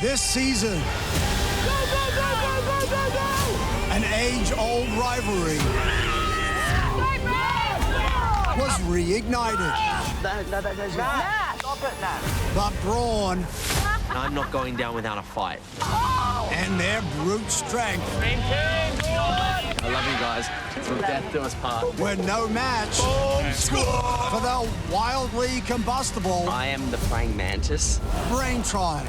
This season, an age-old rivalry was reignited. Stop it now. But Brawn I'm not going down without a fight. and their brute strength I love you guys. From death do us part. were no match for the wildly combustible I am the praying mantis. Brain Tribe,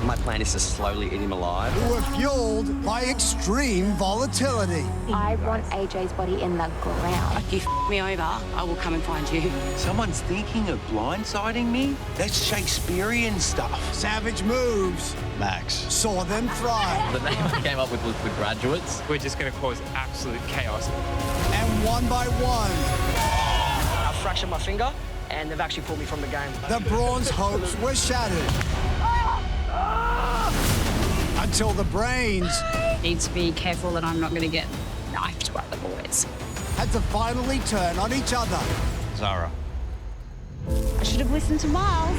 My plan is to slowly eat him alive. who were fueled by extreme volatility. I want AJ's body in the ground. If you f me over, I will come and find you. Someone's thinking of blindsiding me? That's Shakespearean stuff. Savage moves Max. saw them thrive, The name I came up with was The Graduates. We're just going to cause absolute chaos. and one by one, I fractured my finger, and they've actually pulled me from the game. the Brawn's hopes were shattered. Until the Brains Need to be careful that I'm not going to get knifed by the boys. had to finally turn on each other. Zara. I should have listened to Miles.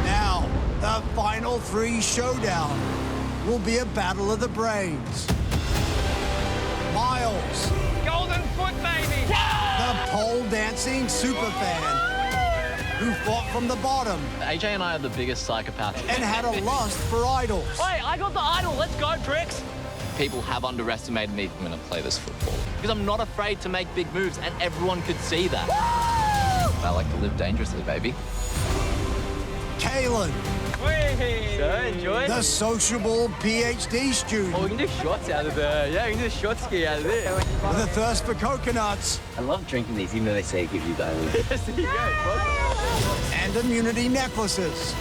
Now, the final three showdown will be a battle of the brains. Miles, Golden foot, baby! the pole dancing superfan who fought from the bottom AJ and I are the biggest psychopaths. and had a lust for idols. Hey, I got the idol. Let's go, Trix. People have underestimated me. I'm going to play this football. Because I'm not afraid to make big moves, and everyone could see that. I like to live dangerously, baby. Kalen, So, enjoy. the sociable PhD student we can do shots out of there. Yeah, we can do a shot ski out of there. with a thirst for coconuts I love drinking these, even though they say it gives you diarrhea. There you go. and immunity necklaces.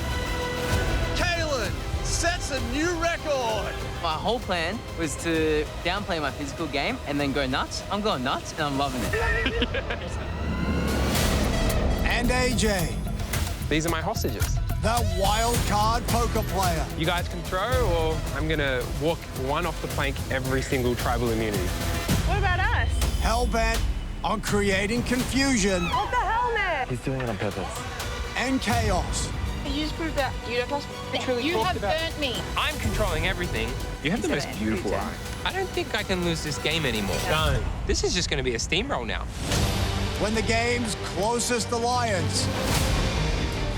Kalen sets a new record. My whole plan was to downplay my physical game and then go nuts. I'm going nuts and I'm loving it. And AJ, These are my hostages. the wild card poker player. You guys can throw, or I'm going to walk one off the plank every single tribal immunity. What about us? Hell-bent on creating confusion What the hell, man? He's doing it on purpose. and chaos. You just proved that you don't trust truly You have burnt me. I'm controlling everything. You have the most beautiful eye. I don't think I can lose this game anymore. No. This is just going to be a steamroll now. When the game's closest alliance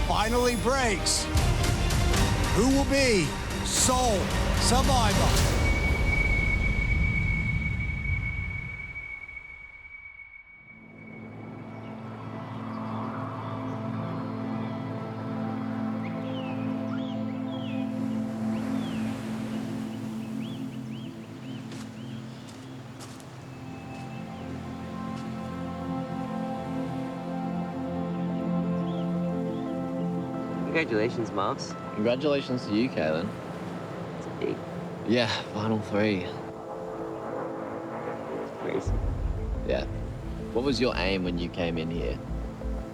finally breaks, who will be sole survivor? Congratulations, Miles. Congratulations to you, Kaylin. It's big. Yeah, final three. Crazy. Yeah. What was your aim when you came in here?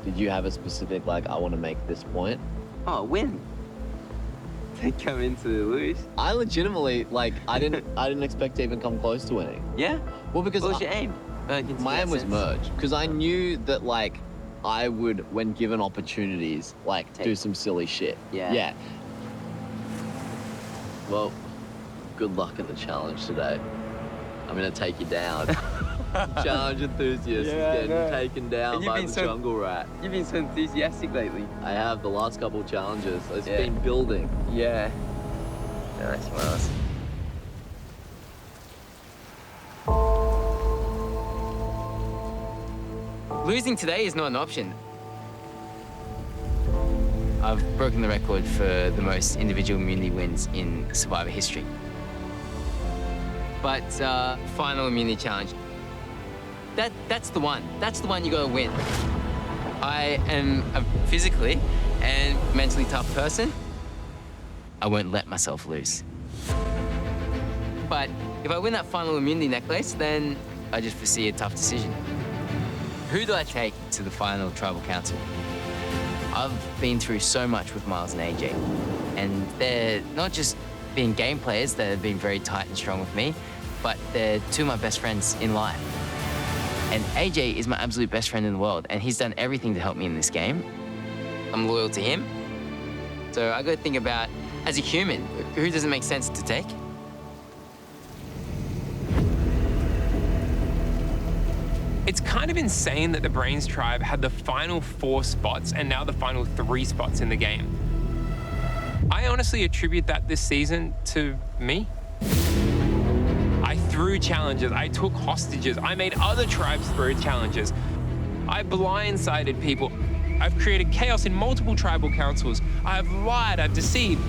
Did you have a specific, like, I want to make this point? Oh, win. Don't come into lose. I legitimately, like, I didn't expect to even come close to winning. Yeah? Well, because What was your aim? my aim was merge. Because I knew that, like, I would, when given opportunities, like, do some silly shit. Yeah. Yeah. Well, good luck at the challenge today. I'm gonna take you down. Challenge enthusiast is getting taken down And you've by been the so- jungle rat. You've been so enthusiastic lately. I have the last couple of challenges. It's Yeah. been building. Yeah. Nice, Miles. Losing today is not an option. I've broken the record for the most individual immunity wins in Survivor history. But final immunity challenge, that's the one. That's the one you gotta win. I am a physically and mentally tough person. I won't let myself lose. But if I win that final immunity necklace, then I just foresee a tough decision. Who do I take to the final tribal council? I've been through so much with Miles and AJ, and they're not just being game players that have been very tight and strong with me, but they're two of my best friends in life. And AJ is my absolute best friend in the world, and he's done everything to help me in this game. I'm loyal to him. So I gotta think about as a human, who doesn't make sense to take? It's kind of insane that the Brains tribe had the final 4 spots and now the final 3 spots in the game. I honestly attribute that this season to me. I threw challenges, I took hostages, I made other tribes throw challenges. I blindsided people. I've created chaos in multiple tribal councils. I have lied, I've deceived.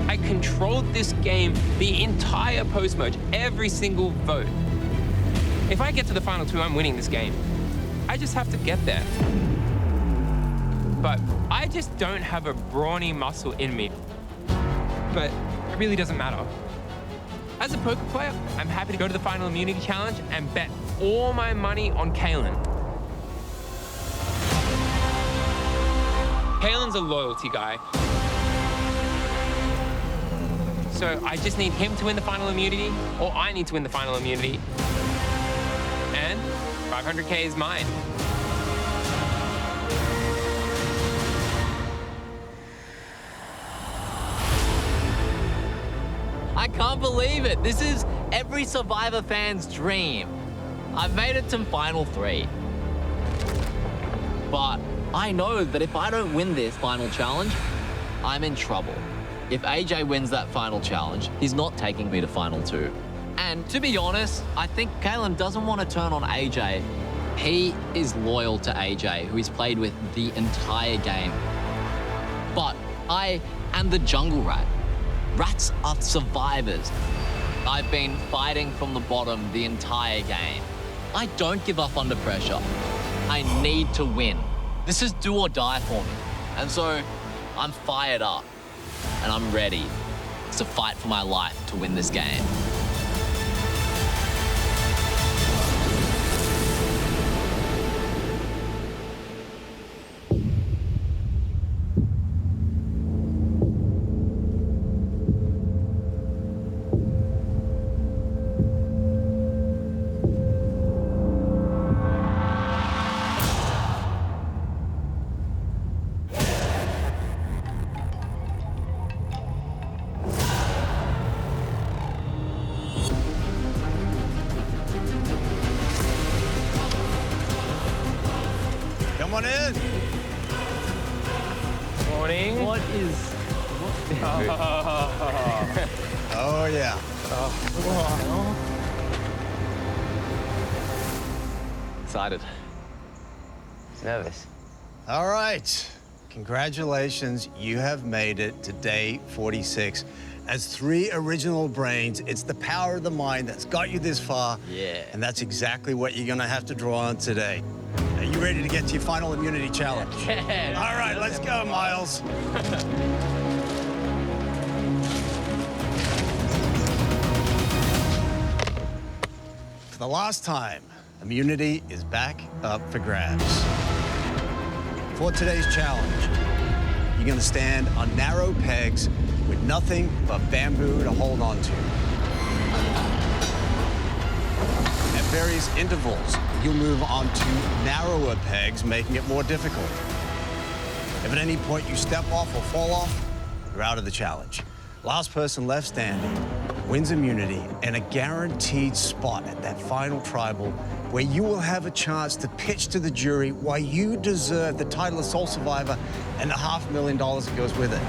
I controlled this game, the entire post-merge, every single vote. If I get to the final 2, I'm winning this game. I just have to get there. But I just don't have a brawny muscle in me. But it really doesn't matter. As a poker player, I'm happy to go to the final immunity challenge and bet all my money on Kalen. Kalen's a loyalty guy. So I just need him to win the final immunity, or I need to win the final immunity. And 500K is mine. I can't believe it. This is every Survivor fan's dream. I've made it to Final 3. But I know that if I don't win this final challenge, I'm in trouble. If AJ wins that final challenge, he's not taking me to Final 2. And to be honest, I think Kalen doesn't want to turn on AJ. He is loyal to AJ, who he's played with the entire game. But I am the jungle rat. Rats are survivors. I've been fighting from the bottom the entire game. I don't give up under pressure. I need to win. This is do or die for me. And so I'm fired up and I'm ready to fight for my life to win this game. Come on in. Morning. What is... Oh, yeah. Excited. Nervous. All right. Congratulations. You have made it to day 46. As 3 original brains, it's the power of the mind that's got you this far. Yeah. And that's exactly what you're going to have to draw on today. Are you ready to get to your final immunity challenge? Yeah. All right, let's go, Miles. For the last time, immunity is back up for grabs. For today's challenge, you're going to stand on narrow pegs with nothing but bamboo to hold on to. At various intervals, you'll move on to narrower pegs, making it more difficult. If at any point you step off or fall off, you're out of the challenge. Last person left standing wins immunity and a guaranteed spot at that final tribal where you will have a chance to pitch to the jury why you deserve the title of sole survivor and the $500,000 that goes with it.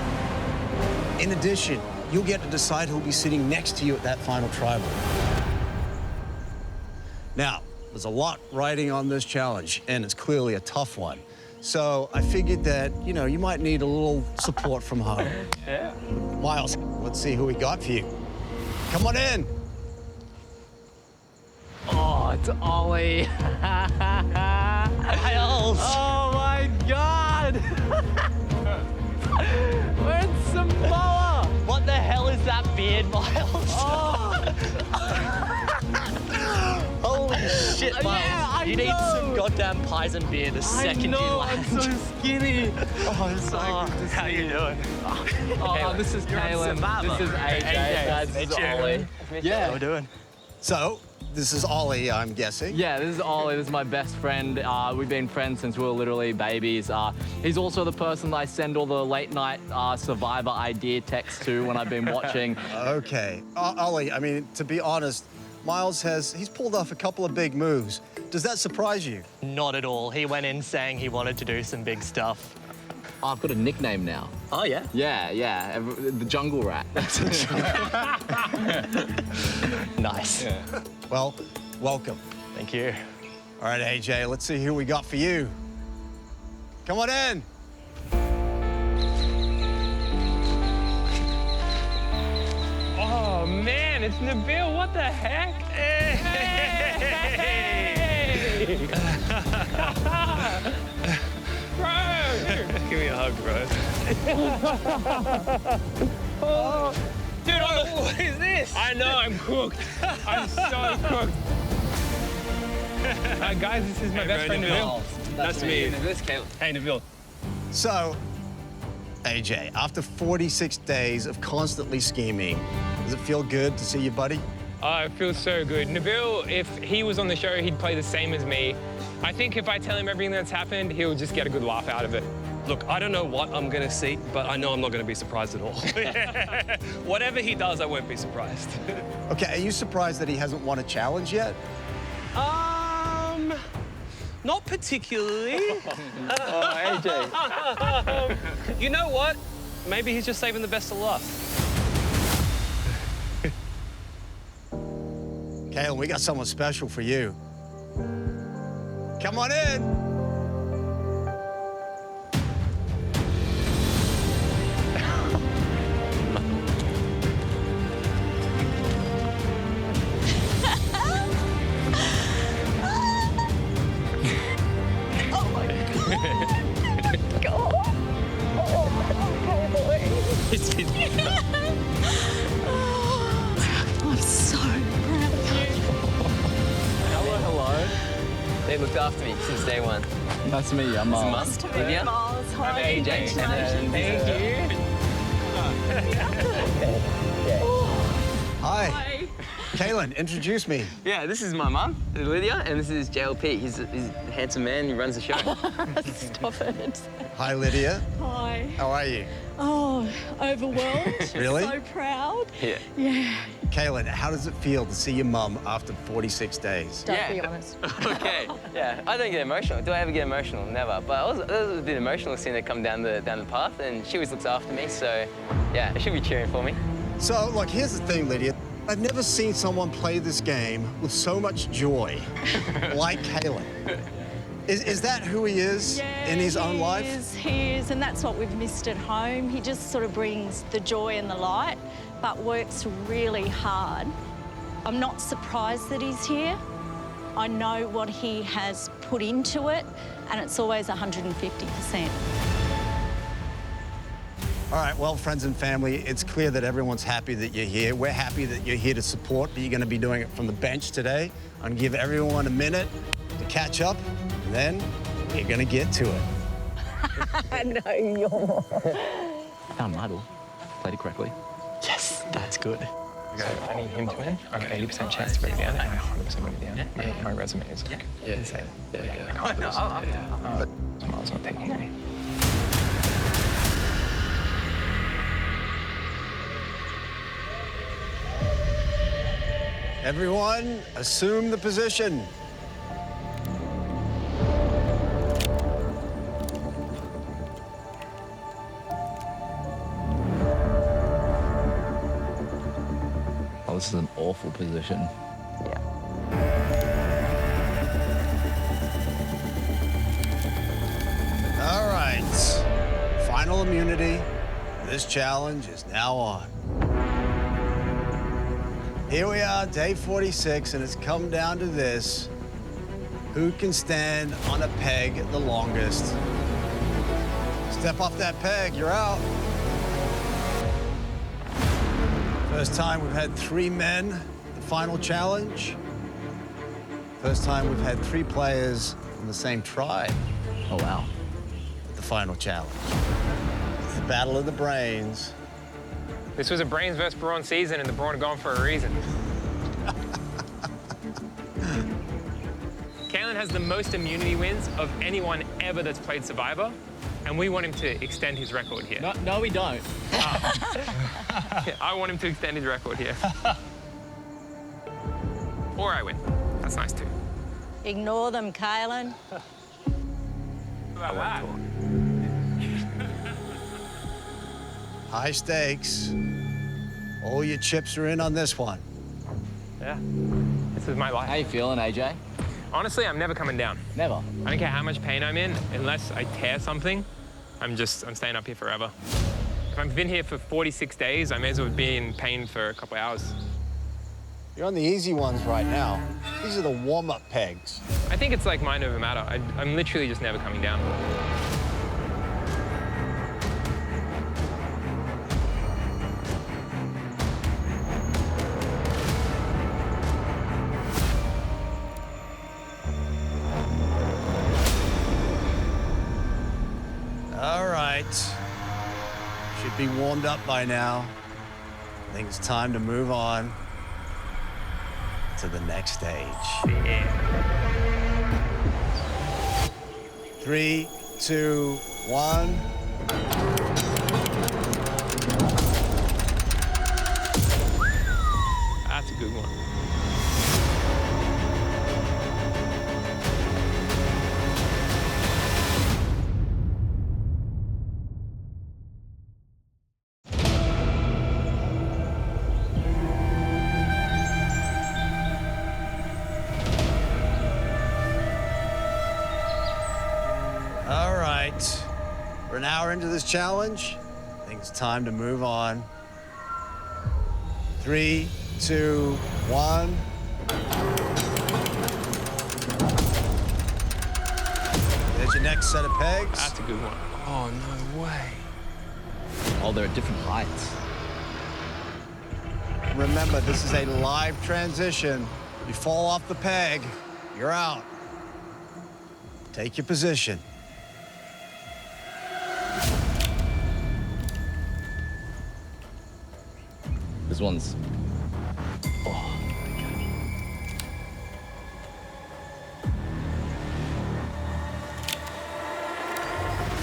In addition, you'll get to decide who'll be sitting next to you at that final tribal. Now, there's a lot riding on this challenge, and it's clearly a tough one. So I figured that, you know, you might need a little support from home. Yeah. Miles, let's see who we got for you. Come on in. Oh, it's Ollie. Miles. Oh my God. We're in Samoa. What the hell is that beard, Miles? Oh. Holy shit, Miles. Yeah, I You know. need some goddamn pies and beer the second you land. I'm so skinny. Oh, I'm so good to see How you doing? Oh, this is Kalen. This is AJ. This is Ollie. How we doing? So, this is Ollie, I'm guessing. Yeah, this is Ollie. This is my best friend. We've been friends since we were literally babies. He's also the person that I send all the late night Survivor idea texts to when I've been watching. Okay. Ollie, I mean, to be honest, Miles he's pulled off a couple of big moves. Does that surprise you? Not at all. He went in saying he wanted to do some big stuff. I've got a nickname now. Oh, yeah? Yeah. The Jungle Rat. Nice. Yeah. Well, welcome. Thank you. All right, AJ, let's see who we got for you. Come on in. Oh, man, it's Nabil. What the heck? Hey! Bro! Give me a hug, bro. Oh, dude, what is this? I know, I'm cooked. I'm so cooked. Guys, this is my best friend, Nabil. Nice to meet you. This is Caleb. Hey, Nabil. So, AJ, after 46 days of constantly scheming, does it feel good to see your buddy? Oh, it feels so good. Nabil, if he was on the show, he'd play the same as me. I think if I tell him everything that's happened, he'll just get a good laugh out of it. Look, I don't know what I'm going to see, but I know I'm not going to be surprised at all. Whatever he does, I won't be surprised. Okay, are you surprised that he hasn't won a challenge yet? Not particularly. AJ. You know what? Maybe he's just saving the best to last. Caleb, we got someone special for you. Come on in. I'm so proud of you. Hello. They looked after me since day one. Nice to meet you. I'm Miles. Nice to meet you. Miles, hi. AJ. Thank you. Hi. Kaylin, introduce me. Yeah, this is my mum, Lydia, and this is JLP. He's a handsome man who runs the show. Stop it. Hi, Lydia. Hi. How are you? Oh, overwhelmed. Really? So proud. Yeah. Yeah. Kaylin, how does it feel to see your mum after 46 days? Don't Yeah. be honest. Okay. Yeah, I don't get emotional. Do I ever get emotional? Never. But I was a bit emotional seeing her come down the path, and she always looks after me. So, yeah, she'll be cheering for me. So, look, here's the thing, Lydia. I've never seen someone play this game with so much joy like Kaylin. Is that who he is in his own life? He is, and that's what we've missed at home. He just sort of brings the joy and the light, but works really hard. I'm not surprised that he's here. I know what he has put into it, and it's always 150%. All right, well, friends and family, it's clear that everyone's happy that you're here. We're happy that you're here to support, but you're going to be doing it from the bench today. I'm going to give everyone a minute to catch up, and then you're going to get to it. I know you're. Found my door. Played it correctly. Yes, that's good. So I need him to win. I have an 80% chance to bring it down, and I 100% bring it down. Yeah. My resume is like insane. I can't do this. But Miles not taking me. Everyone, assume the position. Oh, this is an awful position. All right, final immunity. This challenge is now on. Here we are, day 46, and it's come down to this. Who can stand on a peg the longest? Step off that peg, you're out. First time we've had 3 men, the final challenge. First time we've had 3 players from the same tribe. Oh, wow. At the final challenge. It's the battle of the brains. This was a Brains versus Brawn season, and the Brawn are gone for a reason. has the most immunity wins of anyone ever that's played Survivor, and we want him to extend his record here. No, we don't. Yeah, I want him to extend his record here. Or I win. That's nice too. Ignore them, Kaylin. How about that? High stakes. All your chips are in on this one. Yeah, this is my life. How you feeling, AJ? Honestly, I'm never coming down. Never. I don't care how much pain I'm in, unless I tear something, I'm staying up here forever. If I've been here for 46 days, I may as well be in pain for a couple of hours. You're on the easy ones right now. These are the warm-up pegs. I think it's like mind over matter. I'm literally just never coming down. All right. Should be warmed up by now. I think it's time to move on to the next stage. Yeah. 3, 2, 1. That's a good one. All right. We're an hour into this challenge. I think it's time to move on. 3, 2, 1. There's your next set of pegs. That's a good one. Oh, no way. Oh, they're at different heights. Remember, this is a live transition. You fall off the peg, you're out. Take your position. This one's... Oh.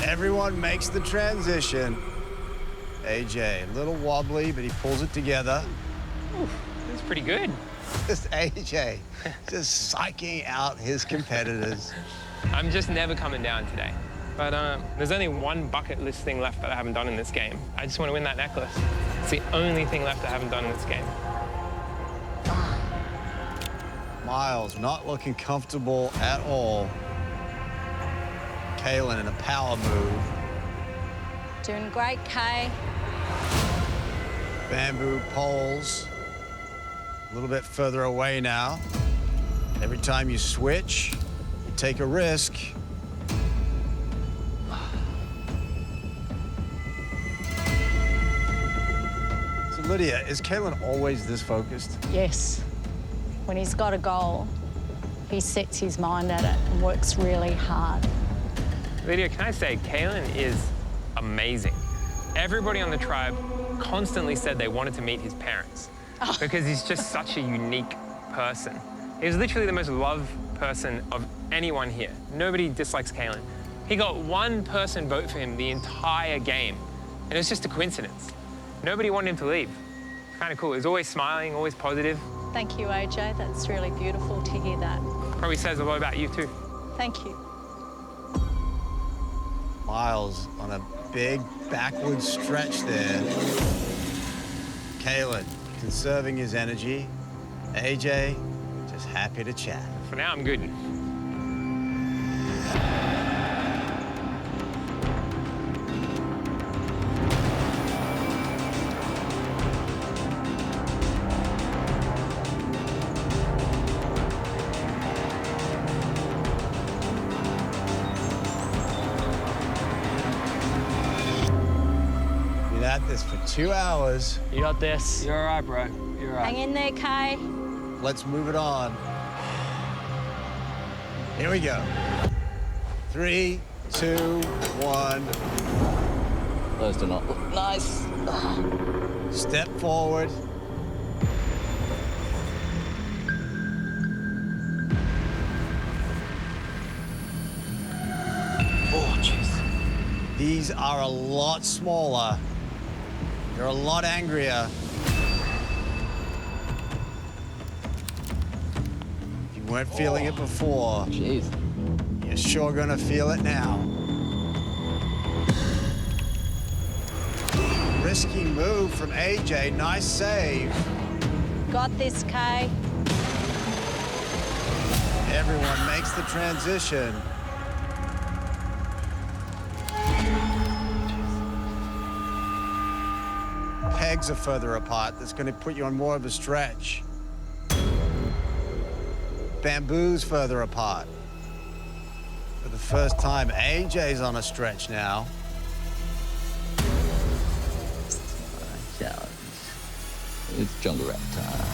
Everyone makes the transition. AJ, a little wobbly, but he pulls it together. That's pretty good. Just AJ, just psyching out his competitors. I'm just never coming down today. But there's only one bucket list thing left that I haven't done in this game. I just want to win that necklace. It's the only thing left I haven't done in this game. Miles not looking comfortable at all. Kaylin in a power move. Doing great, Kay. Bamboo poles. A little bit further away now. Every time you switch, you take a risk. So Lydia, is Kaylin always this focused? Yes. When he's got a goal, he sets his mind at it and works really hard. Lydia, can I say, Kaylin is amazing. Everybody on the tribe constantly said they wanted to meet his parents because he's just such a unique person. He's literally the most loved person of anyone here. Nobody dislikes Kaylin. He got one person vote for him the entire game, and it was just a coincidence. Nobody wanted him to leave. Kind of cool. He was always smiling, always positive. Thank you, AJ. That's really beautiful to hear that. Probably says a lot about you too. Thank you. Miles on a big backward stretch there. Kaylin conserving his energy. AJ just happy to chat. For now, I'm good. Been at this for 2 hours. You got this. You're all right, bro. You're all right. Hang in there, Kay. Let's move it on. Here we go. 3, 2, 1. Those do not look nice. Step forward. These are a lot smaller. They're a lot angrier. If you weren't feeling it before, Jeez. you're sure gonna feel it now. Risky move from AJ, nice save. Got this, Kay. Everyone makes the transition. Pegs are further apart. That's going to put you on more of a stretch. Bamboo's further apart. For the first time, AJ's on a stretch now. Challenge. It's jungle rap time.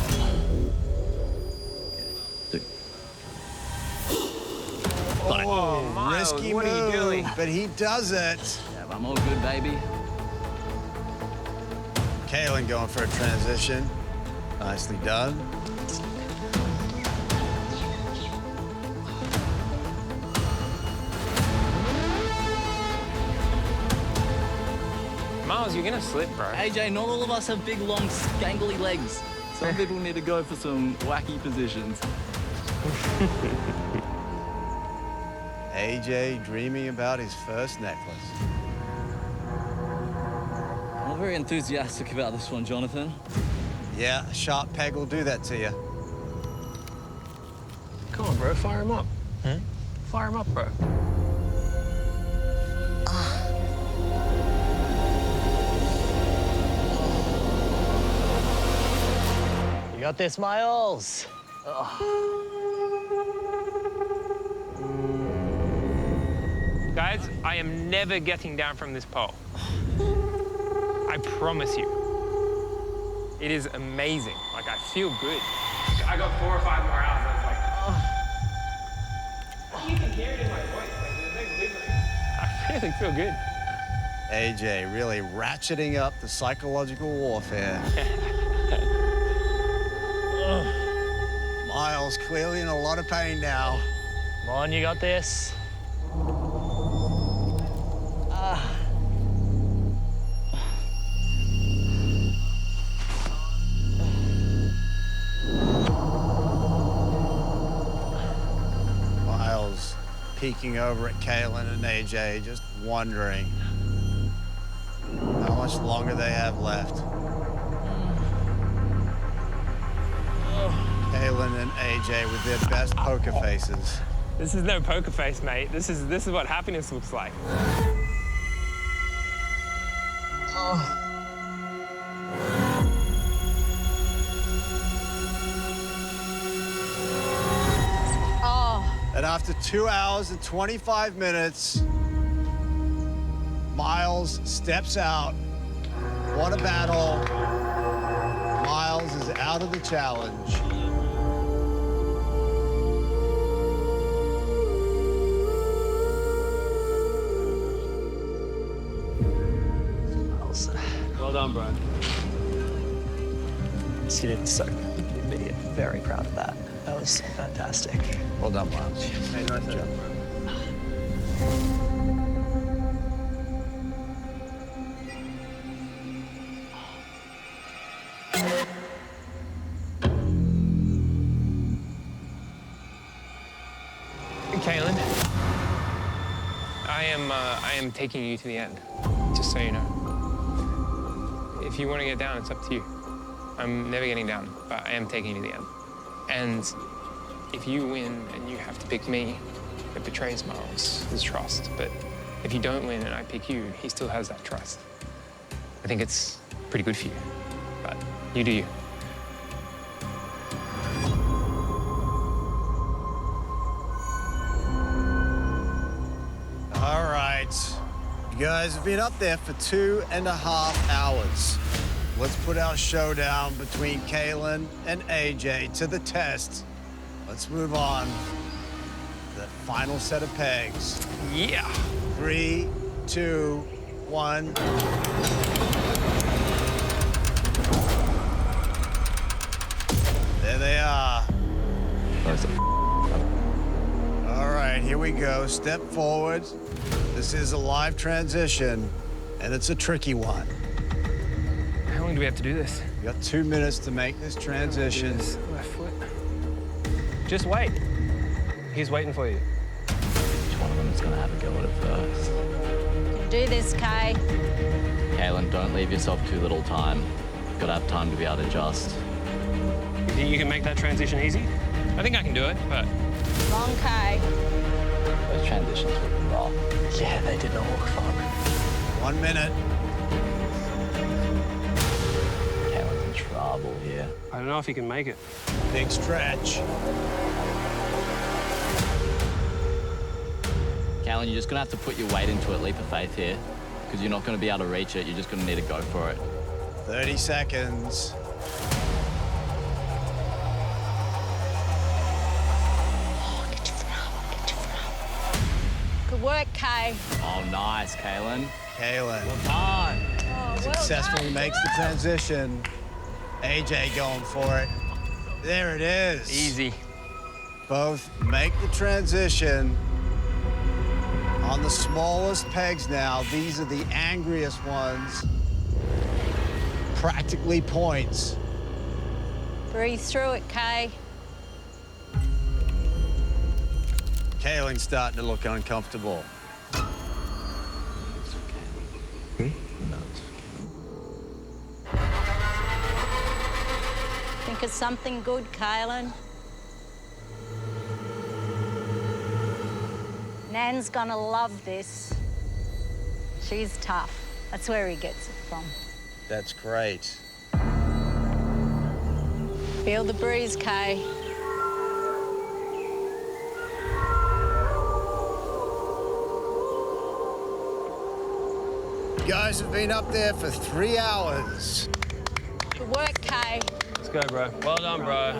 Oh, Miles, Risky what move, are you doing? but he does it. Yeah, I'm all good, baby. Kaylin going for a transition. Nicely done. Miles, you're gonna slip, bro. AJ, not all of us have big, long, gangly legs. Some people need to go for some wacky positions. AJ dreaming about his first necklace. I'm not very enthusiastic about this one, Jonathan. Yeah, a sharp peg will do that to you. Come on, bro, fire him up. Fire him up, bro. You got this, Miles. Guys, I am never getting down from this pole. I promise you. It is amazing. Like, I feel good. I got 4 or 5 more hours. I was like, You can hear it in my voice. Like, there's no quivering. I really feel good. AJ really ratcheting up the psychological warfare. Miles clearly in a lot of pain now. Come on, you got this. Miles peeking over at Kaylin and AJ, just wondering how much longer they have left. Kaylin and AJ with their best poker faces. This is no poker face, mate. This is what happiness looks like. And after 2 hours and 25 minutes, Miles steps out. What a battle. Miles is out of the challenge. Well done, bro. You did so good. You'd be very proud of that. That was fantastic. Well done, Miles. Hey, nice job, bro. Kaylin, I am taking you to the end, just so you know. If you want to get down, it's up to you. I'm never getting down, but I am taking you to the end. And if you win and you have to pick me, it betrays Miles' trust. But if you don't win and I pick you, he still has that trust. I think it's pretty good for you, but you do you. All right. You guys have been up there for 2.5 hours. Let's put our showdown between Kaylin and AJ to the test. Let's move on to the final set of pegs. Yeah. 3, 2, 1. There they are. All right, here we go. Step forward. This is a live transition, and it's a tricky one. How long do we have to do this? You got 2 minutes to make this transition. Left foot. Just wait. He's waiting for you. Which one of them is going to have a go at it first? You can do this, Kay. Kaylin, don't leave yourself too little time. You've got to have time to be able to adjust. You think you can make that transition easy? I think I can do it, but Come on, Kay. Those transitions were rough. Yeah, they did not look fun. 1 minute. Kaylin's in trouble here. I don't know if he can make it. Big stretch. Kaylin, you're just going to have to put your weight into it, leap of faith here, because you're not going to be able to reach it. You're just going to need to go for it. 30 seconds. Good work, Kay. Oh, nice, Kaylin. Kaylin Well done. Oh, successfully makes the transition. AJ going for it. There it is. easy. Both make the transition on the smallest pegs now. These are the angriest ones. Practically points. Breathe through it, Kay. Kaylin's starting to look uncomfortable. Think of something good, Kaylin. Nan's gonna love this. She's tough. That's where he gets it from. That's great. Feel the breeze, Kay. You guys have been up there for 3 hours. Good work, Kay. Let's go, bro. Well done, bro.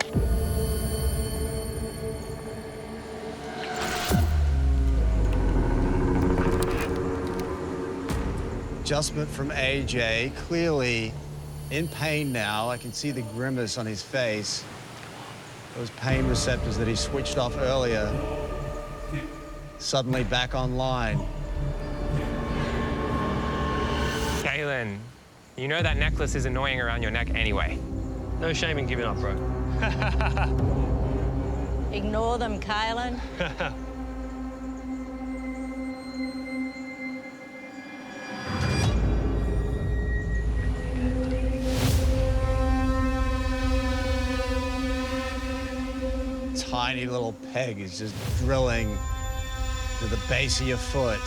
Adjustment from AJ, clearly in pain now. I can see the grimace on his face. Those pain receptors that he switched off earlier, suddenly back online. Kaylin, you know that necklace is annoying around your neck anyway. No shame in giving up, bro. Ignore them, Kaylin. Tiny little peg is just drilling to the base of your foot.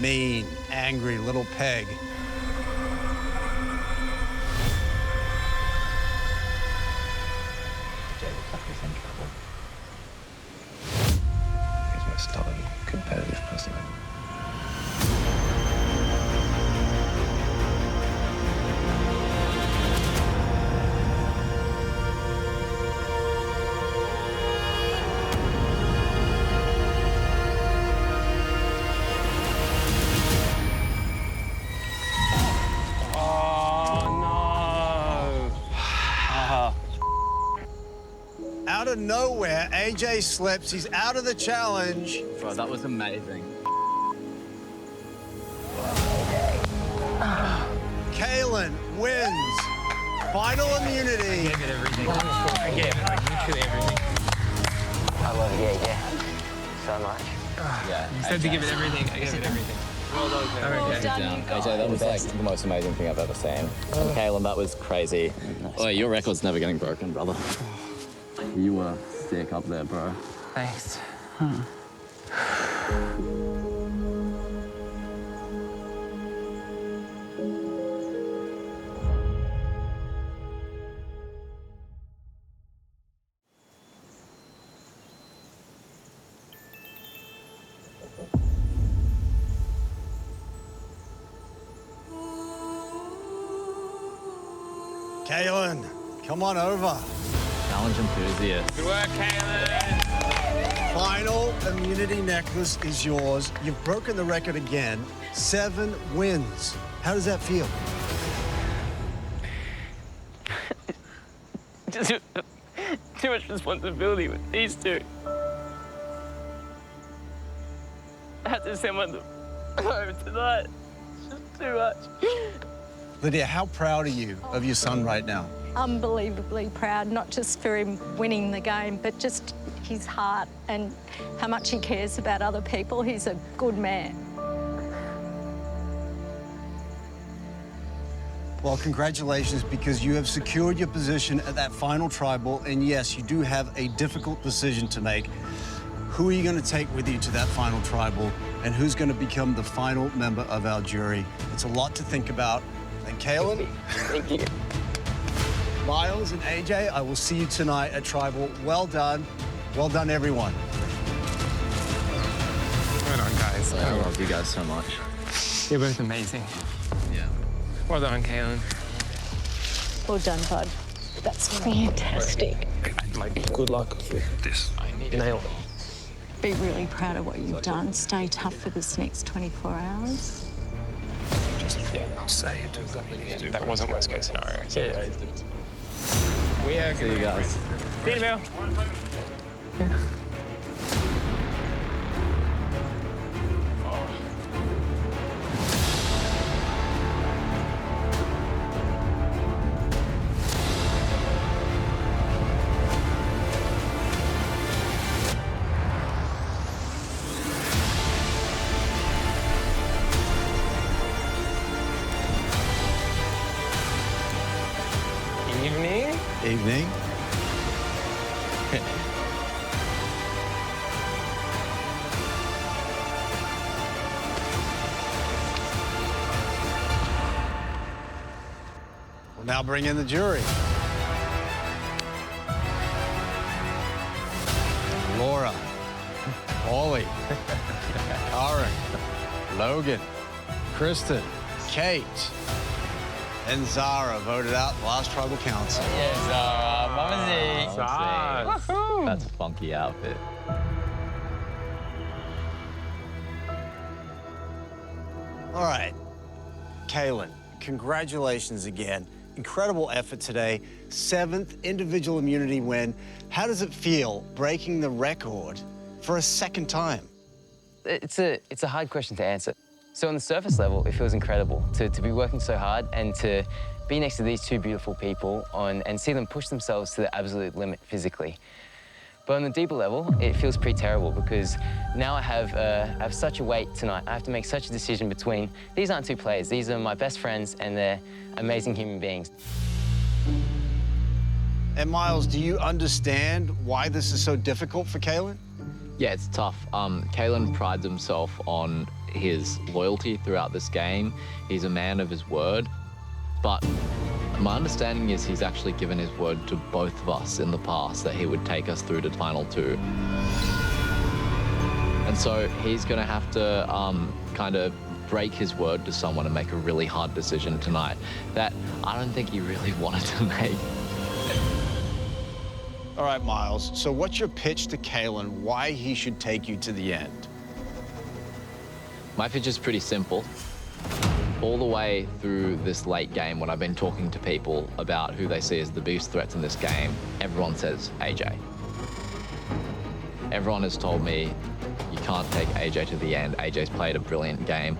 Mean, angry little peg. He's my stubborn, competitive personality. Out of nowhere, AJ slips. He's out of the challenge. Bro, that was amazing. Kaylin wins. Final immunity. I gave it everything. I gave it literally everything. I love you, AJ. So much. Yeah. You said to give it everything. I gave it everything. Well done, Kaylin. Well done, you guys. AJ, that was like the most amazing thing I've ever seen. And Kaylin, that was crazy. Oh, your record's never getting broken, brother. You were sick up there, bro. Thanks. Kaylin, come on over. Challenge enthusiast. Good work, Kaylin. Final immunity necklace is yours. You've broken the record again. 7 wins. How does that feel? too much responsibility with these two. I had to send one home tonight. It's just too much. Lydia, how proud are you of your son right now? Unbelievably proud, not just for him winning the game, but just his heart and how much he cares about other people. He's a good man. Well, congratulations, because you have secured your position at that final tribal, and yes, you do have a difficult decision to make. Who are you going to take with you to that final tribal, and who's going to become the final member of our jury? It's a lot to think about. And Kaylin? Thank you. Miles and AJ, I will see you tonight at Tribal. Well done. Well done, everyone. Well done, guys. I love you guys so much. You're both amazing. Yeah. Well done, Kaylin. Well done, bud. That's fantastic. Good luck with this. You nailed it. Be really proud of what you've done. Stay tough for this next 24 hours. Say it. That wasn't worst case scenario. Yeah. We are See you guys. See you, Bill. Evening. Evening. We'll now bring in the jury. Laura, Ollie, Karen, Logan, Kristen, Kate, and Zara voted out the last tribal council. Yes, Mama Z. That's a funky outfit. All right, Kaylin, congratulations again. Incredible effort today. 7th individual immunity win. How does it feel breaking the record for a second time? It's a hard question to answer. So on the surface level, it feels incredible to be working so hard and to be next to these two beautiful people and see them push themselves to the absolute limit physically. But on the deeper level, it feels pretty terrible because now I have such a weight tonight. I have to make such a decision between, these aren't two players, these are my best friends and they're amazing human beings. And Miles, do you understand why this is so difficult for Kaylin? Yeah, it's tough. Kaylin prides himself on his loyalty throughout this game. He's a man of his word. But my understanding is he's actually given his word to both of us in the past that he would take us through to Final 2. And so he's going to have to kind of break his word to someone and make a really hard decision tonight that I don't think he really wanted to make. All right, Miles, so what's your pitch to Kaylin why he should take you to the end? My pitch is pretty simple. All the way through this late game, when I've been talking to people about who they see as the biggest threats in this game, everyone says AJ. Everyone has told me, you can't take AJ to the end. AJ's played a brilliant game.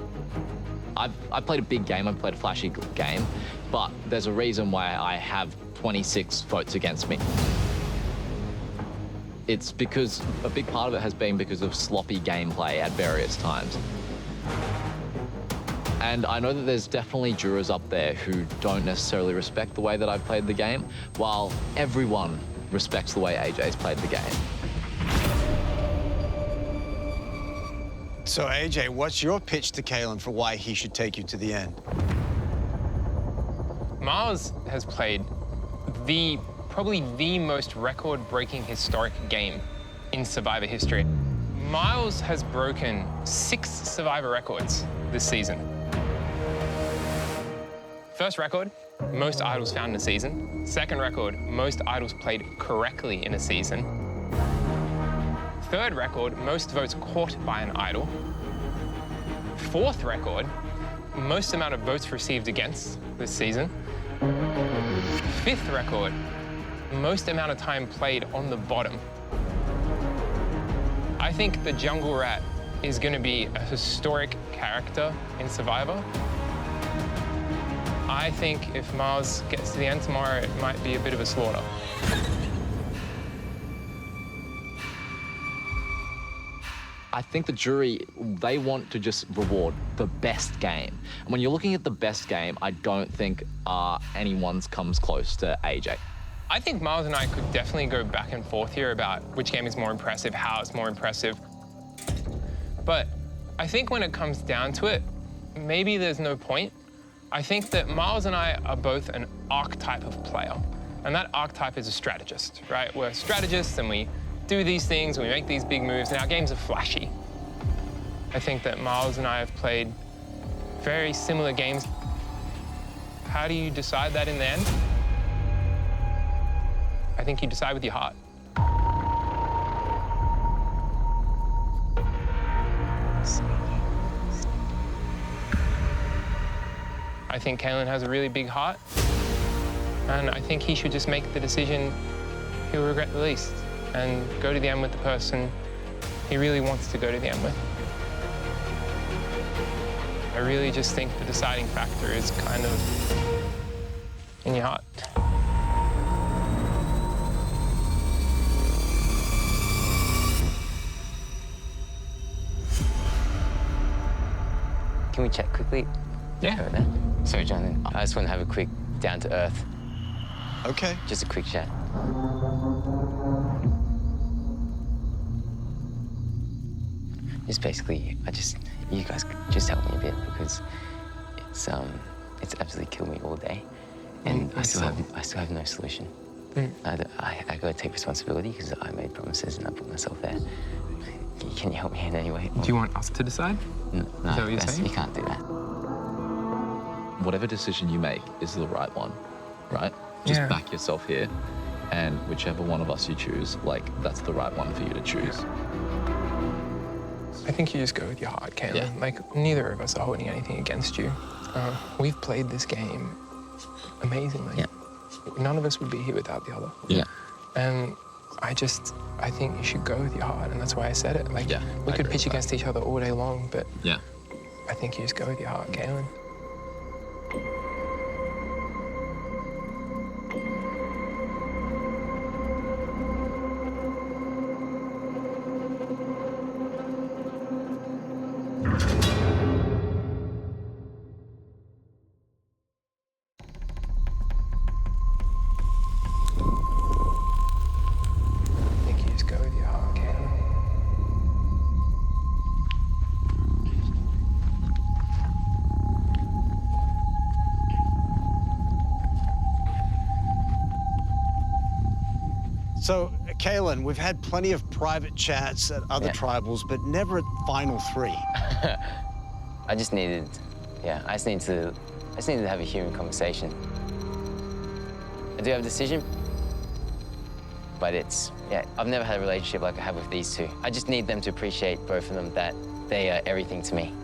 I've played a big game, I've played a flashy game, but there's a reason why I have 26 votes against me. It's because a big part of it has been because of sloppy gameplay at various times. And I know that there's definitely jurors up there who don't necessarily respect the way that I've played the game, while everyone respects the way AJ's played the game. So, AJ, what's your pitch to Kaylin for why he should take you to the end? Miles has played probably the most record-breaking historic game in Survivor history. Miles has broken 6 Survivor records this season. First record, most idols found in a season. Second record, most idols played correctly in a season. Third record, most votes caught by an idol. Fourth record, most amount of votes received against this season. Fifth record, most amount of time played on the bottom. I think the Jungle Rat is going to be a historic character in Survivor. I think if Miles gets to the end tomorrow, it might be a bit of a slaughter. I think the jury, they want to just reward the best game. And when you're looking at the best game, I don't think anyone's comes close to AJ. I think Miles and I could definitely go back and forth here about which game is more impressive, how it's more impressive. But I think when it comes down to it, maybe there's no point. I think that Miles and I are both an archetype of player. And that archetype is a strategist, right? We're strategists and we do these things, and we make these big moves, and our games are flashy. I think that Miles and I have played very similar games. How do you decide that in the end? I think you decide with your heart. I think Kalen has a really big heart, and I think he should just make the decision he'll regret the least and go to the end with the person he really wants to go to the end with. I really just think the deciding factor is kind of in your heart. Can we chat quickly? Yeah. Sorry, Jonathan. I just want to have a quick down-to-earth. Okay. Just a quick chat. Just basically, you guys just help me a bit because it's absolutely killed me all day, and I still have no solution. I gotta take responsibility because I made promises and I put myself there. Can you help me in any way? Do you want us to decide? No, Is that what you're saying? You can't do that. Whatever decision you make is the right one, right? Just back yourself here, and whichever one of us you choose, like, that's the right one for you to choose. I think you just go with your heart, Kalen. Yeah. Like, neither of us are holding anything against you. We've played this game amazingly. Yeah. None of us would be here without the other. Yeah. And I think you should go with your heart, and that's why I said it. Like, we could pitch against each other all day long, but I think you just go with your heart, Kalen. So, Kalen, we've had plenty of private chats at other tribals, but never at Final 3. I just needed to have a human conversation. I do have a decision, but I've never had a relationship like I have with these two. I just need them to appreciate, both of them, that they are everything to me.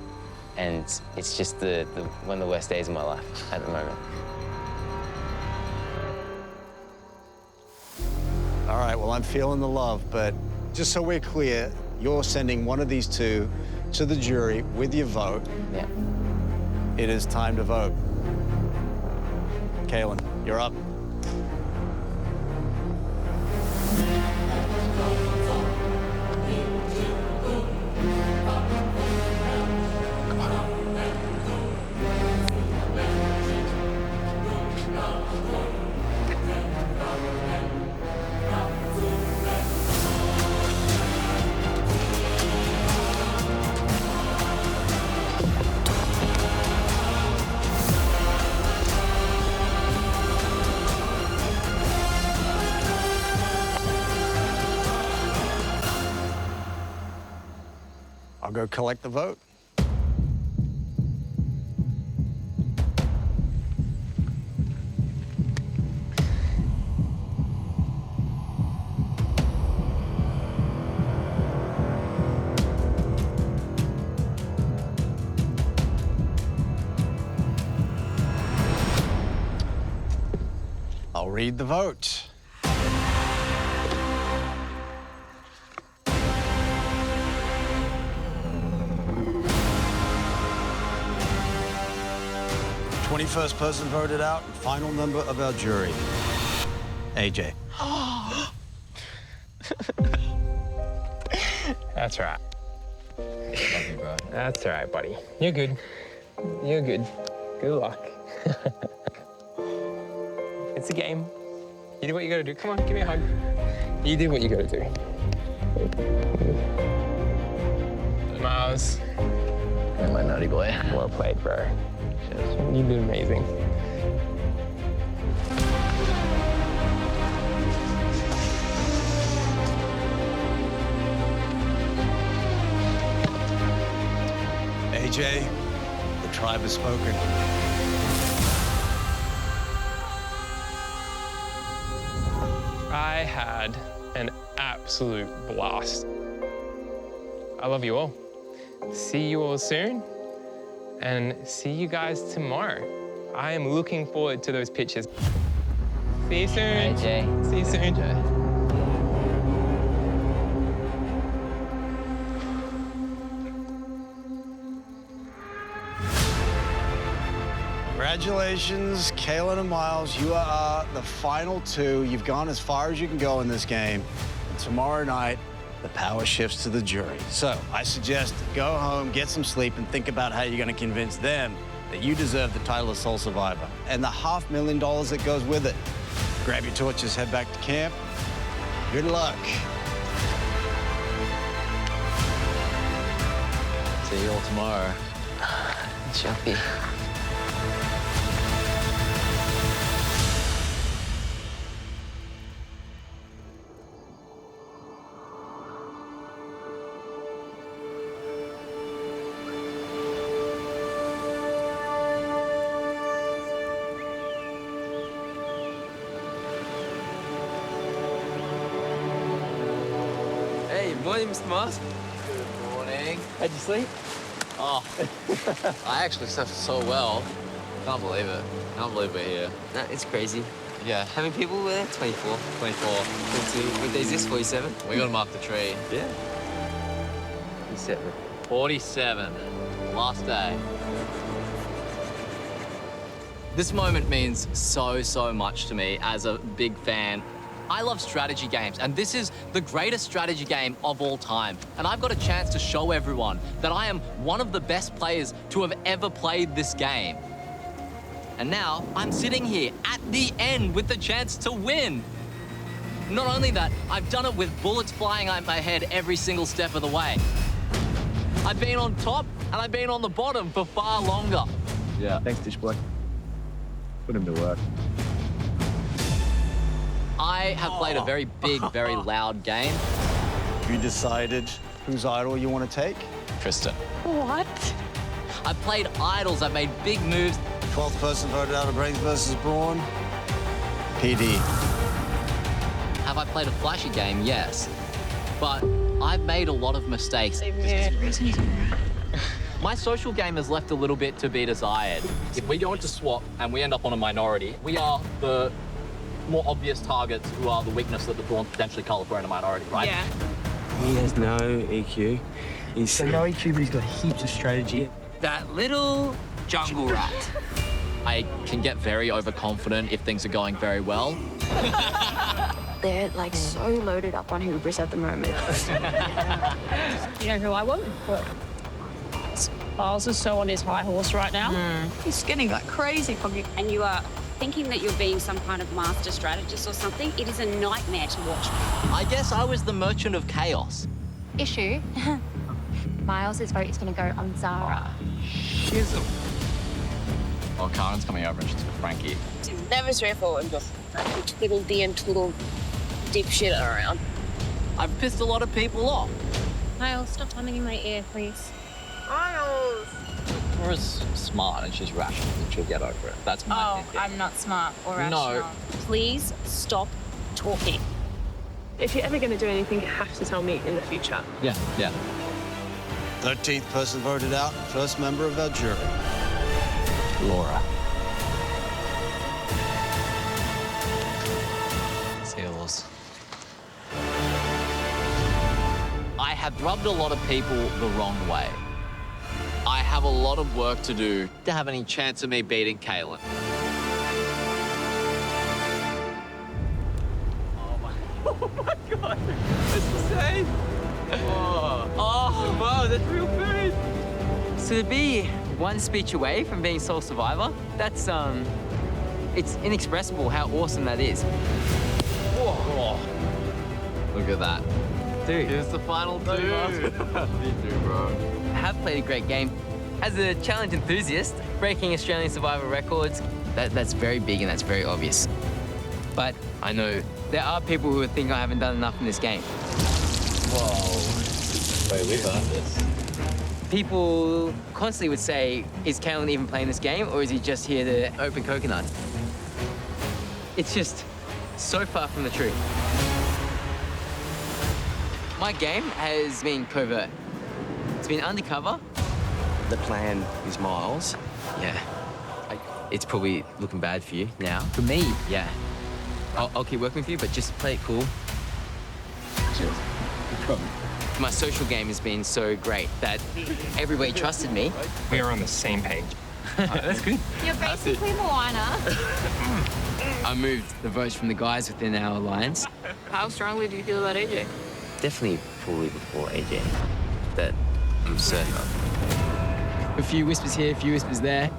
And it's just one of the worst days of my life at the moment. All right, well, I'm feeling the love, but just so we're clear, you're sending one of these two to the jury with your vote. Yeah. It is time to vote. Kalen, you're up. I'll go collect the vote. I'll read the vote. 21st person voted out, and final member of our jury, AJ. That's right. Love you, bro. That's all right, buddy. You're good. You're good. Good luck. It's a game. You did what you gotta do. Come on, give me a hug. You did what you gotta do. Miles. You're my naughty boy. Well played, bro. You did amazing. AJ, the tribe has spoken. I had an absolute blast. I love you all. See you all soon, and see you guys tomorrow. I am looking forward to those pictures. See you soon. AJ. See you soon. AJ. Congratulations, Kaylin and Miles. You are the final two. You've gone as far as you can go in this game. And tomorrow night, the power shifts to the jury. So I suggest go home, get some sleep, and think about how you're going to convince them that you deserve the title of Sole Survivor and the $500,000 that goes with it. Grab your torches, head back to camp. Good luck. See you all tomorrow. Jumpy. Hey, morning, Mr. Mars. Good morning. How'd you sleep? Oh, I actually slept so well. Can't believe it. Can't believe we're here. No, it's crazy. Yeah. How many people were there? 24. 24. 42. What day is this? 47? We gotta mark the tree. Yeah. 47. 47. Last day. This moment means so much to me as a big fan. I love strategy games, and this is the greatest strategy game of all time. And I've got a chance to show everyone that I am one of the best players to have ever played this game. And now I'm sitting here at the end with the chance to win. Not only that, I've done it with bullets flying at my head every single step of the way. I've been on top and I've been on the bottom for far longer. Yeah. Thanks, Dish Boy. Put him to work. I have played a very big, very loud game. You decided whose idol you want to take? Tristan. What? I've played idols, I've made big moves. 12th person voted out of Brains versus Brawn, PD. Have I played a flashy game? Yes. But I've made a lot of mistakes. My social game has left a little bit to be desired. If we go into SWAT and we end up on a minority, we are the more obvious targets who are the weakness that the Brawn potentially colour for in a minority, right? Yeah. He has no EQ. He's So no EQ, but he's got heaps of strategy. That little jungle rat. I can get very overconfident if things are going very well. They're like so loaded up on hubris at the moment. You know who I want? What? Miles is so on his high horse right now. He's getting like crazy from you. And you are thinking that you're being some kind of master strategist or something. It is a nightmare to watch. I guess I was the merchant of chaos. Issue. Miles's vote is going to go on Zara. Shizzle. Oh, Karen's coming over and she's with Frankie. It's never straightforward. Just twiddle the and twiddle dipshit around. I've pissed a lot of people off. Miles, stop humming in my ear, please. Miles. Laura's smart and she's rational and she'll get over it. That's my thinking. I'm not smart or No. Please stop talking. If you're ever going to do anything, you have to tell me in the future. Yeah. 13th person voted out, first member of our jury, Laura. Seals. I have rubbed a lot of people the wrong way. I I have a lot of work to do to have any chance of me beating Kaylin. Oh my God, that's insane. Oh, wow, that's real food. So to be one speech away from being sole survivor, that's, it's inexpressible how awesome that is. Whoa. Look at that. Dude. Here's the final two. You do, bro. I have played a great game. As a challenge enthusiast, breaking Australian survival records, that's very big and that's very obvious. But I know there are people who think I haven't done enough in this game. Whoa. Wait, we've done this. People constantly would say, is Kaylin even playing this game or is he just here to open coconuts? It's just so far from the truth. My game has been covert. It's been undercover. The plan is Miles. Yeah. It's probably looking bad for you now. For me? Yeah. I'll keep working with you, but just play it cool. Cheers. My social game has been so great that everybody trusted me. We are on the same page. That's good. You're basically Moana. I moved the votes from the guys within our alliance. How strongly do you feel about AJ? Definitely fully before AJ. That I'm certain of. A few whispers here, a few whispers there.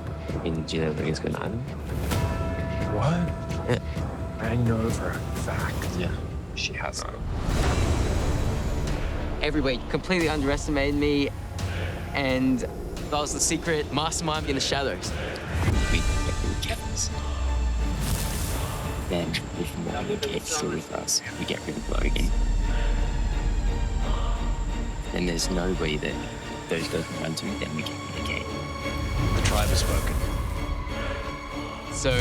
And do you know what's going on? What? Yeah. I know for a fact. Yeah. She has it. Everybody completely underestimated me, and I was the secret mastermind in the shadows. We get this. Then, if more gets still with us, we get rid of Logan. Then there's nobody that those guys can run to, then we get rid of Kate. The tribe has spoken. So,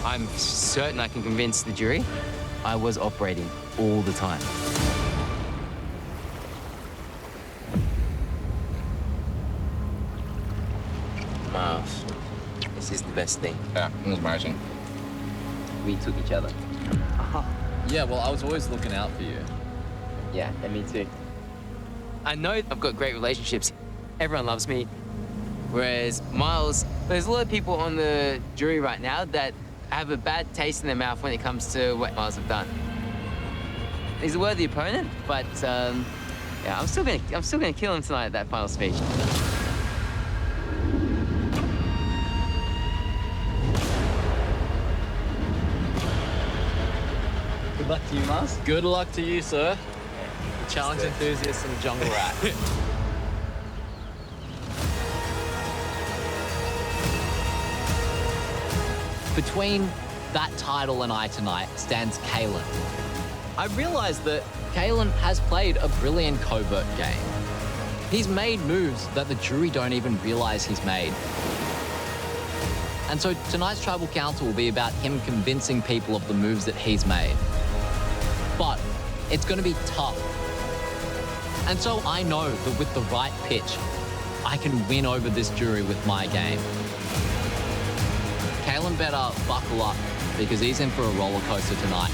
I'm certain I can convince the jury I was operating all the time. Miles, this is the best thing. Yeah, it was margin. We took each other. Yeah, well, I was always looking out for you. Yeah, and me too. I know I've got great relationships. Everyone loves me. Whereas Miles, there's a lot of people on the jury right now that have a bad taste in their mouth when it comes to what Miles have done. He's a worthy opponent, but yeah, I'm still gonna kill him tonight at that final speech. Good luck to you, Mars. Good luck to you, sir. Challenge enthusiast and jungle rat. Between that title and I tonight stands Kaylin. I realized that Kaylin has played a brilliant covert game. He's made moves that the jury don't even realize he's made. And so tonight's Tribal Council will be about him convincing people of the moves that he's made. But it's going to be tough. And so I know that with the right pitch, I can win over this jury with my game. Kaylin better buckle up because he's in for a roller coaster tonight.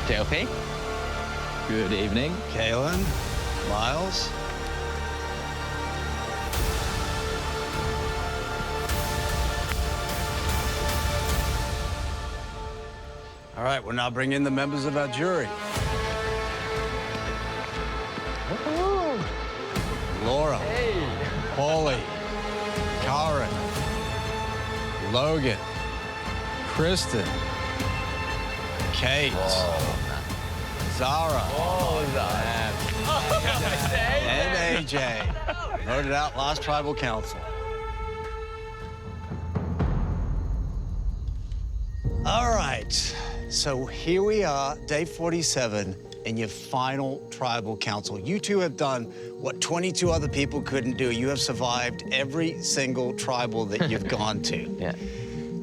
JLP? Good evening. Kaylin, Miles. All right, we'll now bring in the members of our jury. Laura. Hey. Paulie. Karen. Logan. Kristen. Kate. Zara. And AJ. Voted out last Tribal Council. All right, so here we are, day 47. in your final tribal council. You two have done what 22 other people couldn't do. You have survived every single tribal that you've gone to. Yeah.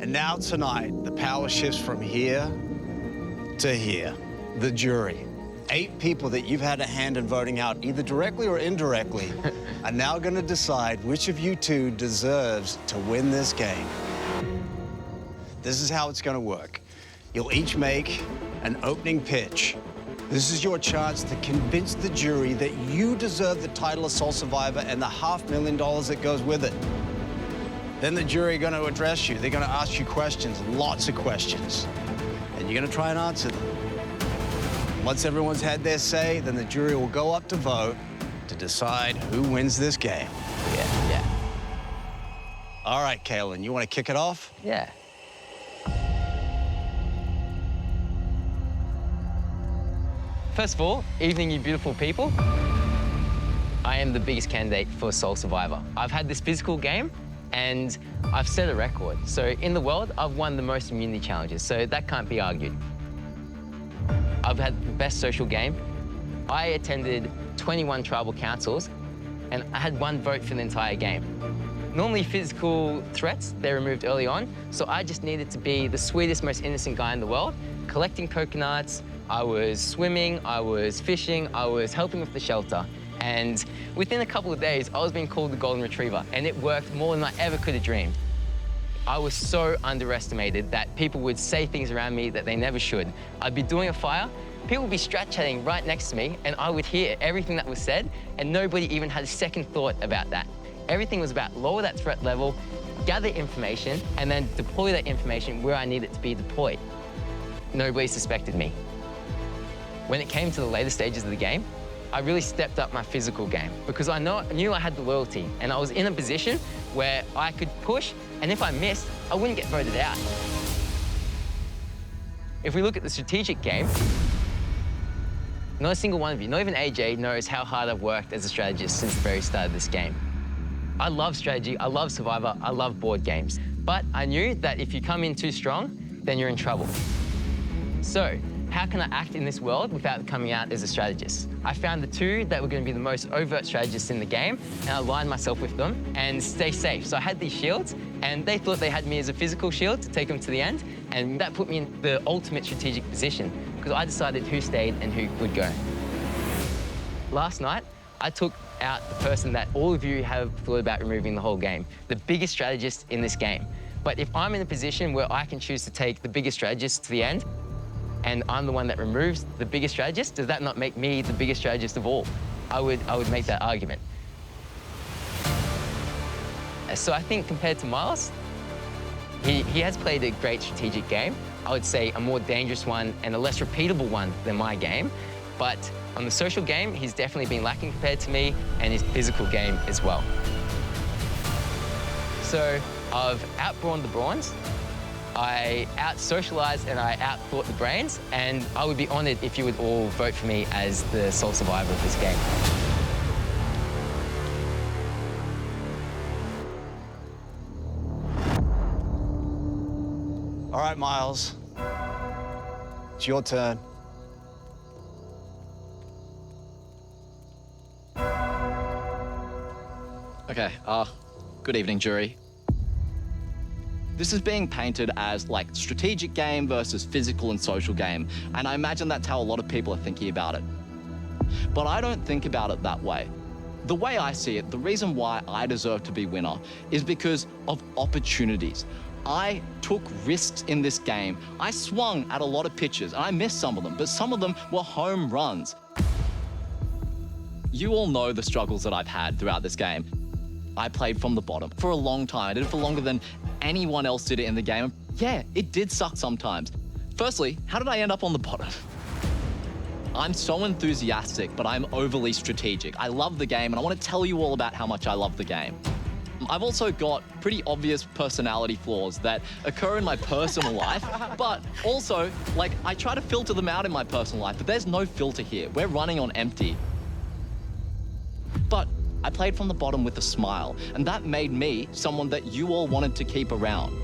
And now tonight, the power shifts from here to here. The jury. 8 people that you've had a hand in voting out, either directly or indirectly, are now going to decide which of you two deserves to win this game. This is how it's going to work. You'll each make an opening pitch. This is your chance to convince the jury that you deserve the title of Sole Survivor and the $500,000 that goes with it. Then the jury are going to address you. They're going to ask you questions, lots of questions, and you're going to try and answer them. Once everyone's had their say, then the jury will go up to vote to decide who wins this game. Yeah. All right, Kaylin, you want to kick it off? Yeah. First of all, evening, you beautiful people. I am the biggest candidate for Sole Survivor. I've had this physical game and I've set a record. So in the world, I've won the most immunity challenges, so that can't be argued. I've had the best social game. I attended 21 tribal councils and I had 1 vote for the entire game. Normally physical threats, they're removed early on, so I just needed to be the sweetest, most innocent guy in the world, collecting coconuts. I was swimming, I was fishing, I was helping with the shelter. And within a couple of days, I was being called the Golden Retriever, and it worked more than I ever could have dreamed. I was so underestimated that people would say things around me that they never should. I'd be doing a fire, people would be strat-chatting right next to me, and I would hear everything that was said, and nobody even had a second thought about that. Everything was about lower that threat level, gather information, and then deploy that information where I need it to be deployed. Nobody suspected me. When it came to the later stages of the game, I really stepped up my physical game because I knew I had the loyalty and I was in a position where I could push, and if I missed, I wouldn't get voted out. If we look at the strategic game, not a single one of you, not even AJ, knows how hard I've worked as a strategist since the very start of this game. I love strategy, I love Survivor, I love board games. But I knew that if you come in too strong, then you're in trouble. So, how can I act in this world without coming out as a strategist? I found the 2 that were going to be the most overt strategists in the game, and I aligned myself with them and stay safe. So I had these shields, and they thought they had me as a physical shield to take them to the end, and that put me in the ultimate strategic position because I decided who stayed and who would go. Last night, I took out the person that all of you have thought about removing the whole game, the biggest strategist in this game. But if I'm in a position where I can choose to take the biggest strategist to the end, and I'm the one that removes the biggest strategist, does that not make me the biggest strategist of all? I would make that argument. So I think compared to Miles, he has played a great strategic game. I would say a more dangerous one and a less repeatable one than my game. But on the social game, he's definitely been lacking compared to me, and his physical game as well. So I've outbrawned the brawns, I out-socialized and I out-thought the brains, and I would be honored if you would all vote for me as the sole survivor of this game. All right, Miles. It's your turn. Okay, good evening, jury. This is being painted as like strategic game versus physical and social game, and I imagine that's how a lot of people are thinking about it. But I don't think about it that way. The way I see it, the reason why I deserve to be winner is because of opportunities. I took risks in this game. I swung at a lot of pitches, and I missed some of them, but some of them were home runs. You all know the struggles that I've had throughout this game. I played from the bottom for a long time. I did it for longer than anyone else did it in the game. Yeah, it did suck sometimes. Firstly, how did I end up on the bottom? I'm so enthusiastic, but I'm overly strategic. I love the game, and I want to tell you all about how much I love the game. I've also got pretty obvious personality flaws that occur in my personal life, but also, like, I try to filter them out in my personal life, but there's no filter here. We're running on empty. But I played from the bottom with a smile, and that made me someone that you all wanted to keep around.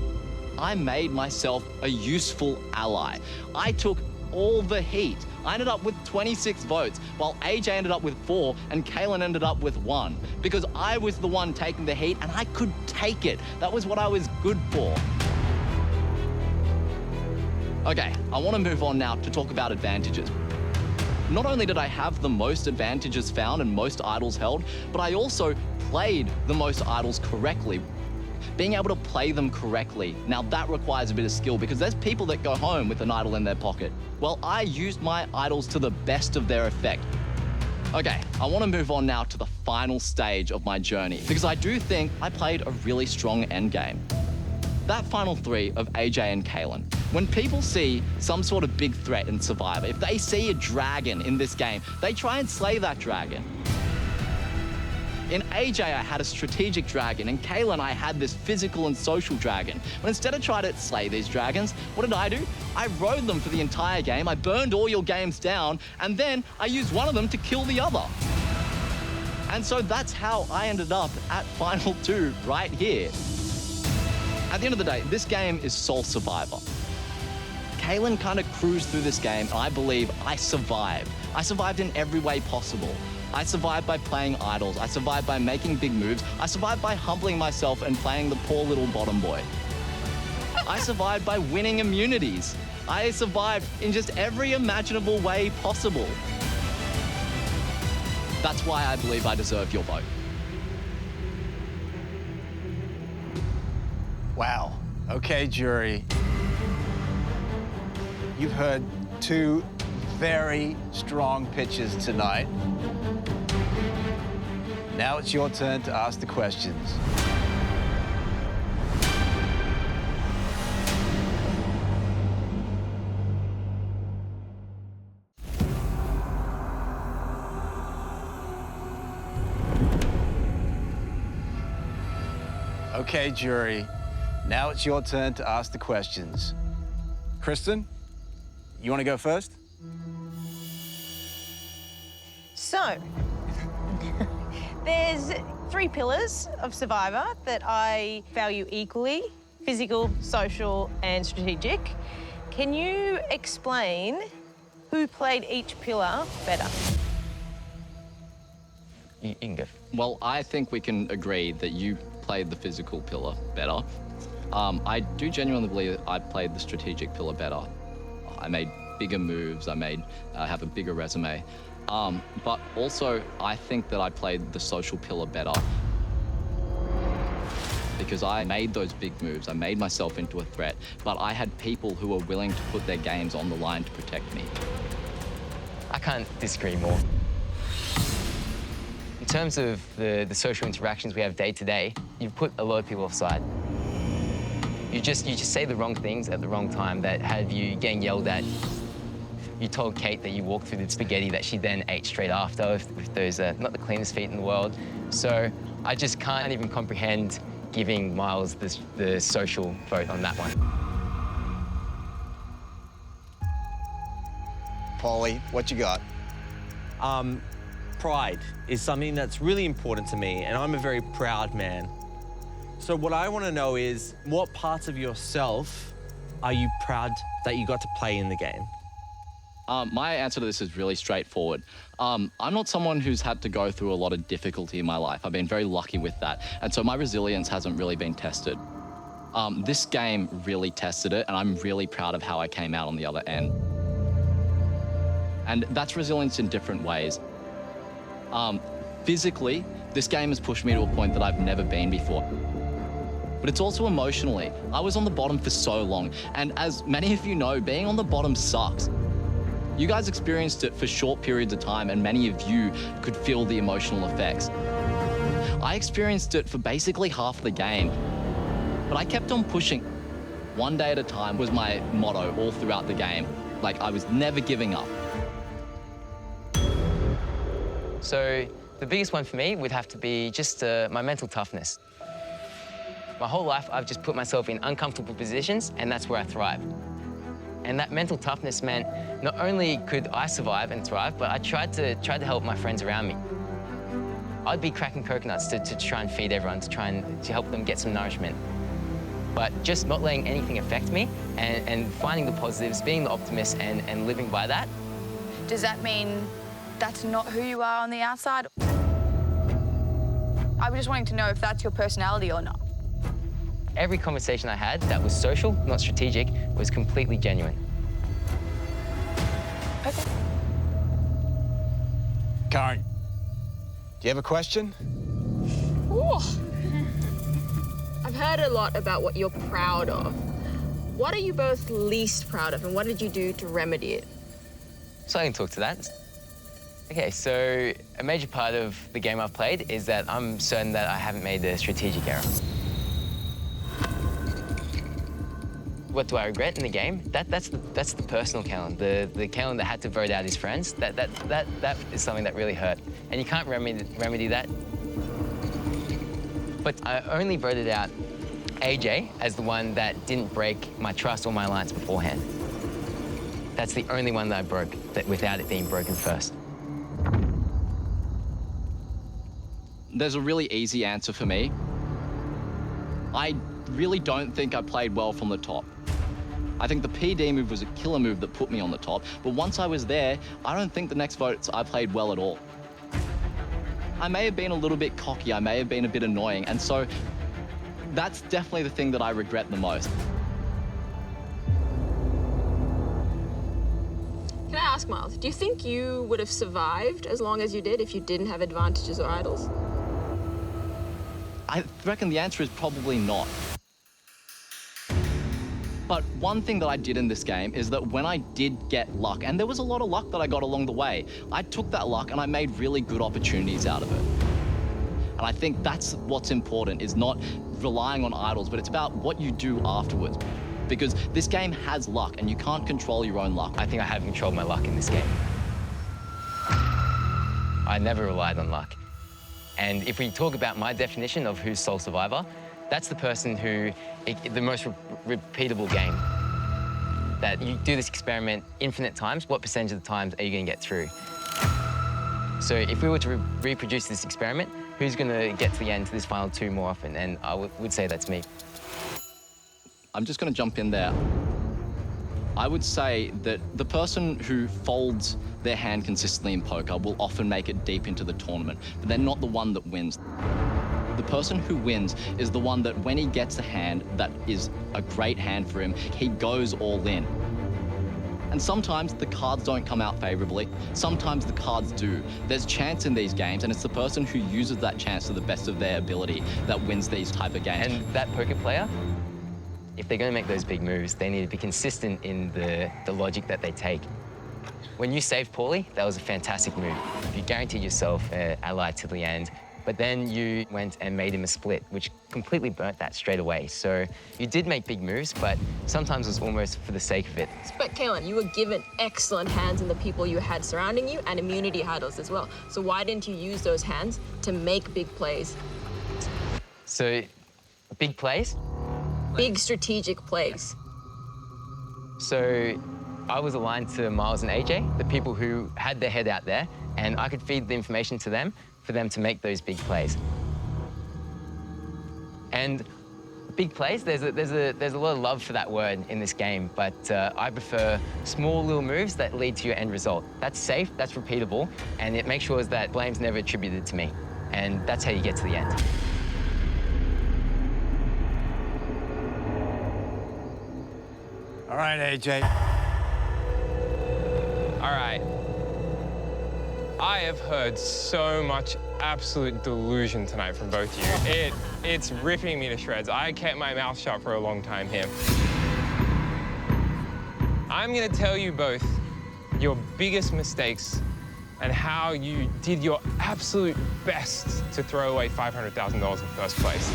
I made myself a useful ally. I took all the heat. I ended up with 26 votes, while AJ ended up with 4 and Kaylin ended up with 1. Because I was the one taking the heat and I could take it. That was what I was good for. Okay, I want to move on now to talk about advantages. Not only did I have the most advantages found and most idols held, but I also played the most idols correctly. Being able to play them correctly, now that requires a bit of skill because there's people that go home with an idol in their pocket. Well, I used my idols to the best of their effect. Okay, I want to move on now to the final stage of my journey because I do think I played a really strong endgame. That final 3 of AJ and Kaylin. When people see some sort of big threat in Survivor, if they see a dragon in this game, they try and slay that dragon. In AJ, I had a strategic dragon. In Kaylin, I had this physical and social dragon. But instead of trying to slay these dragons, what did I do? I rode them for the entire game. I burned all your games down, and then I used one of them to kill the other. And so that's how I ended up at Final 2 right here. At the end of the day, this game is sole survivor. Kaylin kind of cruised through this game, and I believe I survived. I survived in every way possible. I survived by playing idols. I survived by making big moves. I survived by humbling myself and playing the poor little bottom boy. I survived by winning immunities. I survived in just every imaginable way possible. That's why I believe I deserve your vote. Wow. Okay, jury. You've heard 2 very strong pitches tonight. Now it's your turn to ask the questions. Okay, jury. Now it's your turn to ask the questions. Kristen, you want to go first? So, there's 3 pillars of Survivor that I value equally: physical, social, and strategic. Can you explain who played each pillar better? You can go. Well, I think we can agree that you played the physical pillar better. I do genuinely believe that I played the strategic pillar better. I made bigger moves, I have a bigger resume. But also, I think that I played the social pillar better because I made those big moves. I made myself into a threat, but I had people who were willing to put their games on the line to protect me. I can't disagree more. In terms of the social interactions we have day to day, you've put a lot of people offside. You just say the wrong things at the wrong time that have you getting yelled at. You told Kate that you walked through the spaghetti that she then ate straight after with those not the cleanest feet in the world. So I just can't even comprehend giving Miles the social vote on that one. Paulie, what you got? Pride is something that's really important to me, and I'm a very proud man. So what I want to know is, what parts of yourself are you proud that you got to play in the game? My answer to this is really straightforward. I'm not someone who's had to go through a lot of difficulty in my life. I've been very lucky with that. And so my resilience hasn't really been tested. This game really tested it, and I'm really proud of how I came out on the other end. And that's resilience in different ways. Physically, this game has pushed me to a point that I've never been before. But it's also emotionally. I was on the bottom for so long, and as many of you know, being on the bottom sucks. You guys experienced it for short periods of time, and many of you could feel the emotional effects. I experienced it for basically half the game, but I kept on pushing. One day at a time was my motto all throughout the game. Like, I was never giving up. So the biggest one for me would have to be just my mental toughness. My whole life, I've just put myself in uncomfortable positions, and that's where I thrive. And that mental toughness meant not only could I survive and thrive, but I tried to help my friends around me. I'd be cracking coconuts to try and feed everyone, to help them get some nourishment. but just not letting anything affect me and finding the positives, being the optimist and living by that. Does that mean that's not who you are on the outside? I was just wanting to know if that's your personality or not. Every conversation I had that was social, not strategic, was completely genuine. Okay. Karen, do you have a question? Ooh. I've heard a lot about what you're proud of. What are you both least proud of, and what did you do to remedy it? So I can talk to that. Okay, so a major part of the game I've played is that I'm certain that I haven't made the strategic error. What do I regret in the game? That's the personal Kalen, the Kalen that had to vote out his friends. That is something that really hurt, and you can't remedy that. But I only voted out AJ as the one that didn't break my trust or my alliance beforehand. That's the only one that I broke without it being broken first. There's a really easy answer for me. I really don't think I played well from the top. I think the PD move was a killer move that put me on the top, but once I was there, I don't think the next votes I played well at all. I may have been a little bit cocky, I may have been a bit annoying, and so that's definitely the thing that I regret the most. Can I ask, Miles, do you think you would have survived as long as you did if you didn't have advantages or idols? I reckon the answer is probably not. But one thing that I did in this game is that when I did get luck, and there was a lot of luck that I got along the way, I took that luck and I made really good opportunities out of it. And I think that's what's important, is not relying on idols, but it's about what you do afterwards. Because this game has luck and you can't control your own luck. I think I have controlled my luck in this game. I never relied on luck. And if we talk about my definition of who's sole survivor, that's the person who, the most repeatable game. That you do this experiment infinite times, what percentage of the times are you going to get through? So if we were to reproduce this experiment, who's going to get to the end to this final two more often? And I would say that's me. I'm just going to jump in there. I would say that the person who folds their hand consistently in poker will often make it deep into the tournament, but they're not the one that wins. The person who wins is the one that when he gets a hand that is a great hand for him, he goes all in. And sometimes the cards don't come out favorably. Sometimes the cards do. There's chance in these games, and it's the person who uses that chance to the best of their ability that wins these type of games. And that poker player, if they're going to make those big moves, they need to be consistent in the logic that they take. When you saved Paulie, that was a fantastic move. You guaranteed yourself an ally to the end, but then you went and made him a split, which completely burnt that straight away. So you did make big moves, but sometimes it was almost for the sake of it. But Kalen, you were given excellent hands in the people you had surrounding you and immunity idols as well. So why didn't you use those hands to make big plays? So big plays? Big strategic plays. So I was aligned to Miles and AJ, the people who had their head out there, and I could feed the information to them for them to make those big plays. And big plays, there's a lot of love for that word in this game, but I prefer small little moves that lead to your end result. That's safe, that's repeatable, and it makes sure that blame's never attributed to me. And that's how you get to the end. All right, AJ. All right. I have heard so much absolute delusion tonight from both of you. It's ripping me to shreds. I kept my mouth shut for a long time here. I'm gonna tell you both your biggest mistakes and how you did your absolute best to throw away $500,000 in first place.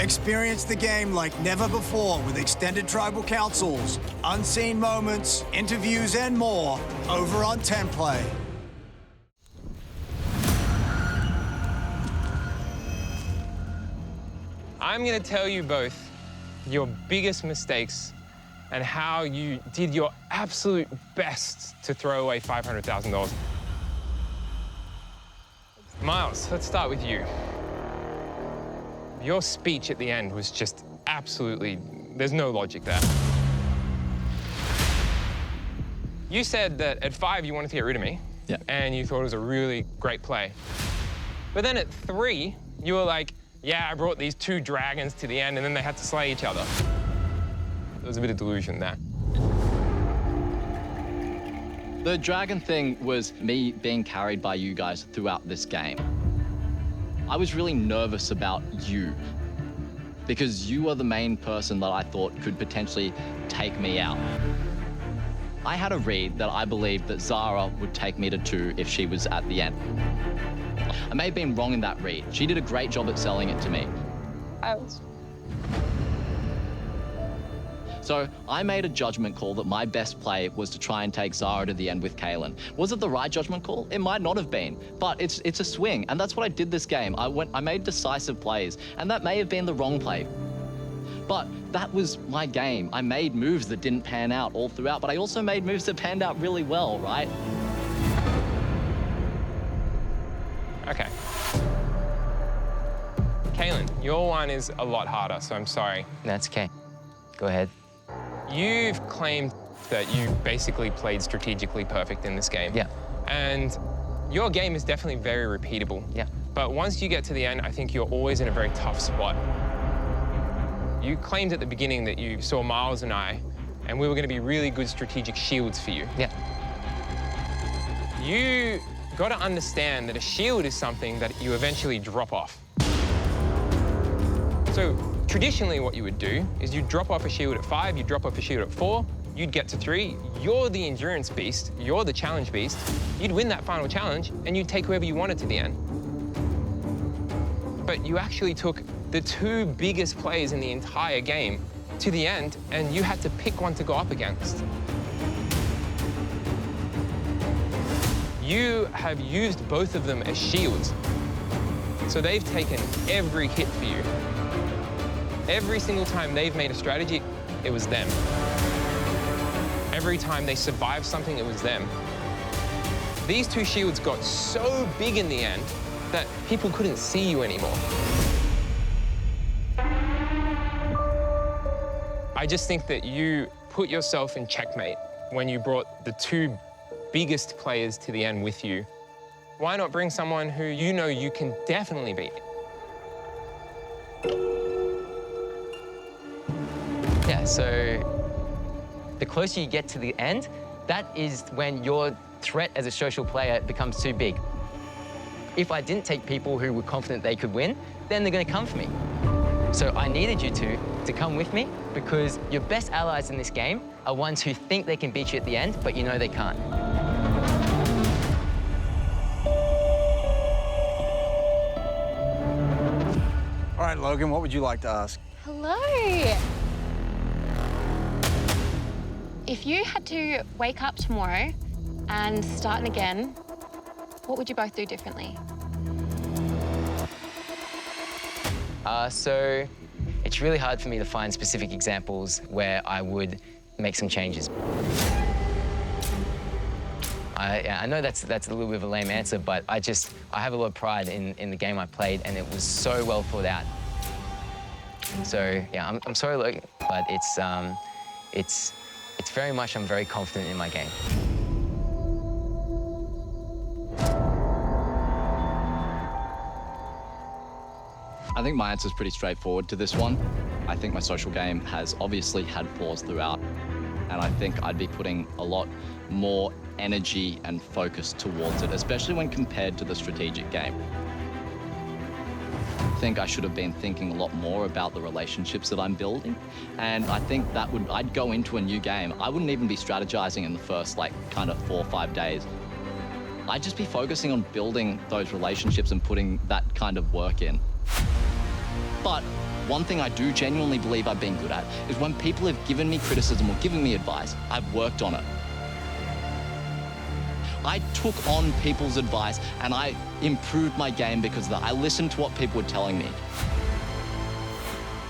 Experience the game like never before with extended tribal councils, unseen moments, interviews, and more over on 10Play. I'm gonna tell you both your biggest mistakes and how you did your absolute best to throw away $500,000. Miles, let's start with you. Your speech at the end was just absolutely, there's no logic there. You said that at 5 you wanted to get rid of me. Yeah. And you thought it was a really great play. But then at 3, you were like, yeah, I brought these 2 dragons to the end and then they had to slay each other. There was a bit of delusion there. The dragon thing was me being carried by you guys throughout this game. I was really nervous about you because you were the main person that I thought could potentially take me out. I had a read that I believed that Zara would take me to 2 if she was at the end. I may have been wrong in that read. She did a great job at selling it to me. So I made a judgment call that my best play was to try and take Zara to the end with Kaylin. Was it the right judgment call? It might not have been, but it's a swing, and that's what I did this game. I made decisive plays, and that may have been the wrong play. But that was my game. I made moves that didn't pan out all throughout, but I also made moves that panned out really well, right? Okay. Kaylin, your one is a lot harder, so I'm sorry. That's okay. Go ahead. You've claimed that you basically played strategically perfect in this game. Yeah. And your game is definitely very repeatable. Yeah. But once you get to the end, I think you're always in a very tough spot. You claimed at the beginning that you saw Miles and I, and we were going to be really good strategic shields for you. Yeah. You got to understand that a shield is something that you eventually drop off. So traditionally what you would do is you'd drop off a shield at 5, you'd drop off a shield at 4, you'd get to 3, you're the endurance beast, you're the challenge beast, you'd win that final challenge and you'd take whoever you wanted to the end. But you actually took the 2 biggest players in the entire game to the end and you had to pick one to go up against. You have used both of them as shields. So they've taken every hit for you. Every single time they've made a strategy, it was them. Every time they survived something, it was them. These 2 shields got so big in the end that people couldn't see you anymore. I just think that you put yourself in checkmate when you brought the 2 biggest players to the end with you. Why not bring someone who you know you can definitely beat? Yeah, so the closer you get to the end, that is when your threat as a social player becomes too big. If I didn't take people who were confident they could win, then they're going to come for me. So I needed you two to come with me because your best allies in this game are ones who think they can beat you at the end, but you know they can't. All right, Logan, what would you like to ask? Hello. If you had to wake up tomorrow and start again, what would you both do differently? So it's really hard for me to find specific examples where I would make some changes. I know that's a little bit of a lame answer, but I have a lot of pride in the game I played, and it was so well thought out. So yeah, I'm sorry, Logan, but it's very much I'm very confident in my game. I think my answer is pretty straightforward to this one. I think my social game has obviously had flaws throughout, and I think I'd be putting a lot more energy and focus towards it, especially when compared to the strategic game. I think I should have been thinking a lot more about the relationships that I'm building, and I think I'd go into a new game. I wouldn't even be strategizing in the first, kind of 4 or 5 days. I'd just be focusing on building those relationships and putting that kind of work in. But one thing I do genuinely believe I've been good at is when people have given me criticism or given me advice, I've worked on it. I took on people's advice and I improved my game because of that. I listened to what people were telling me.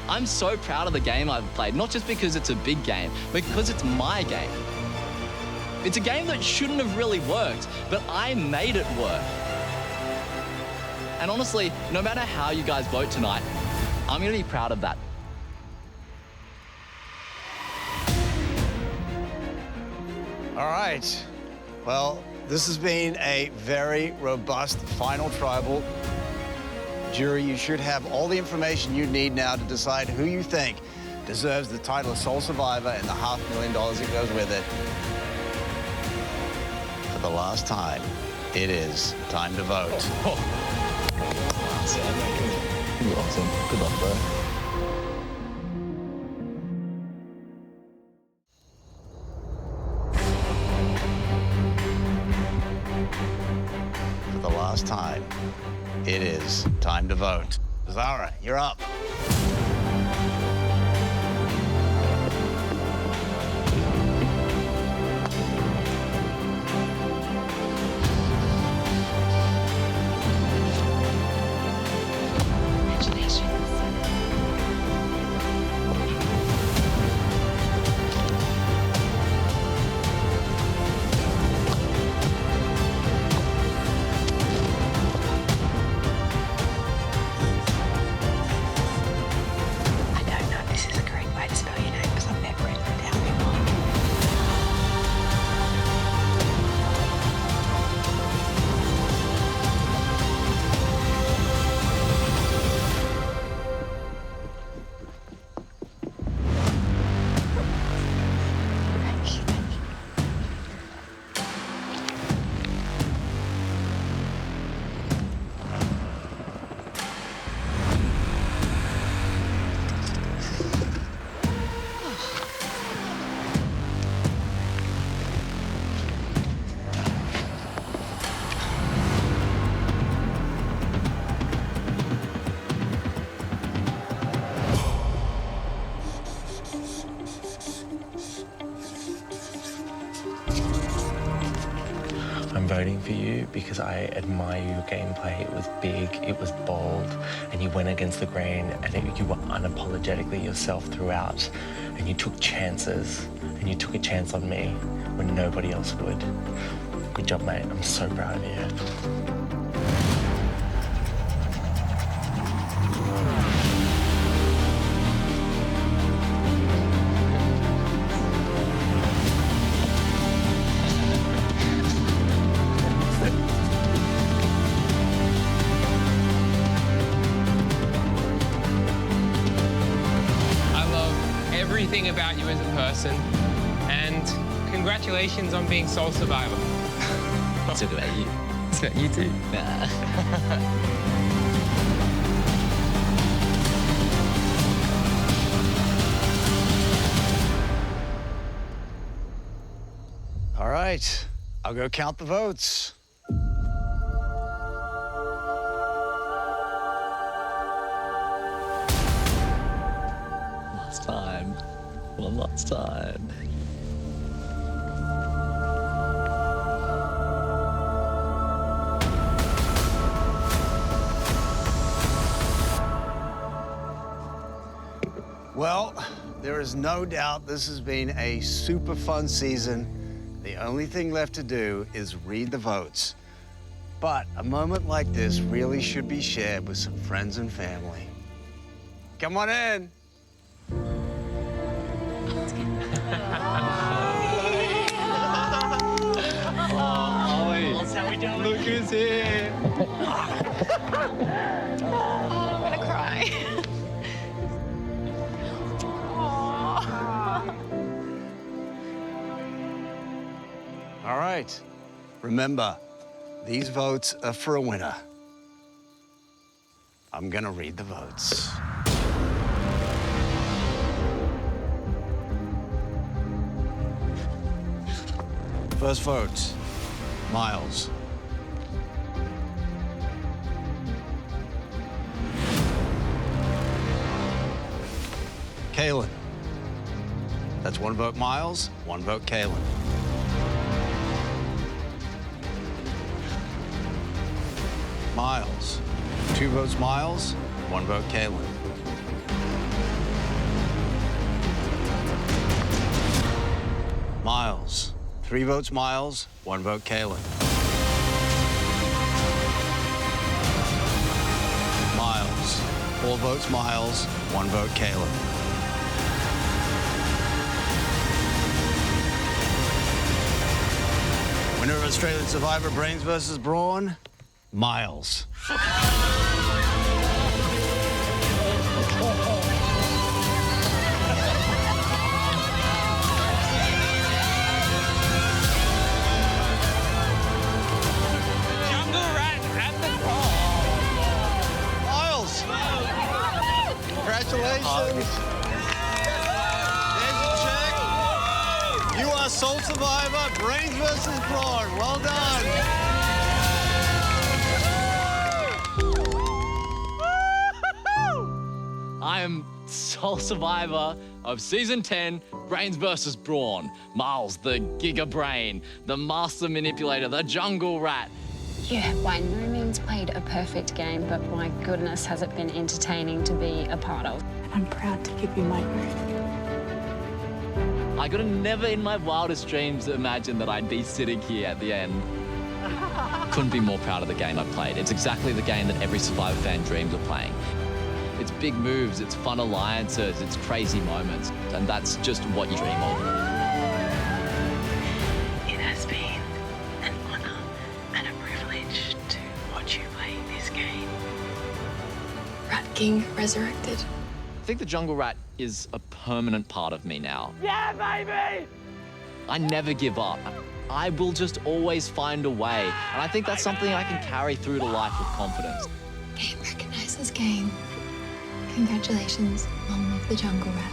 I'm so proud of the game I've played, not just because it's a big game, but because it's my game. It's a game that shouldn't have really worked, but I made it work. And honestly, no matter how you guys vote tonight, I'm going to be proud of that. All right. Well, this has been a very robust final tribal. Jury, you should have all the information you need now to decide who you think deserves the title of sole survivor and the $500,000 that goes with it. For the last time, it is time to vote. Awesome. Good luck, bro. For the last time, it is time to vote. Zara, you're up. I'm voting for you because I admire your gameplay. It was big, it was bold, and you went against the grain, and you were unapologetically yourself throughout, and you took chances, and you took a chance on me when nobody else would. Good job, mate. I'm so proud of you. Everything about you as a person, and congratulations on being sole survivor. It's all about you. It's about you too. Nah. All right, I'll go count the votes. Time. One last time. Well, there is no doubt this has been a super fun season. The only thing left to do is read the votes. But a moment like this really should be shared with some friends and family. Come on in. That's how we do it. Look who's here. I'm gonna cry. All right. Remember, these votes are for a winner. I'm gonna read the votes. First vote, Miles. Kaylin. That's one vote Miles, one vote Kaylin. Miles. Two votes Miles, one vote Kaylin. Miles. Three votes Miles, one vote Kaylin. 4 votes Miles, 1 vote Caleb. Winner of Australian Survivor Brains versus Brawn, Miles. Congratulations. There's your check. You are sole survivor, Brains versus Brawn. Well done. I am sole survivor of season 10, Brains versus Brawn. Miles, the Giga Brain, the master manipulator, the jungle rat. You have by no means played a perfect game, but my goodness, has it been entertaining to be a part of. I'm proud to give you my word. I could have never in my wildest dreams imagined that I'd be sitting here at the end. Couldn't be more proud of the game I played. It's exactly the game that every Survivor fan dreams of playing. It's big moves, it's fun alliances, it's crazy moments, and that's just what you dream of. It has been an honor and a privilege to watch you play this game. Rat King resurrected. I think the jungle rat is a permanent part of me now. Yeah, baby! I never give up. I will just always find a way, and I think that's something I can carry through to life with confidence. Game recognizes game. Congratulations, Mom of the Jungle Rat.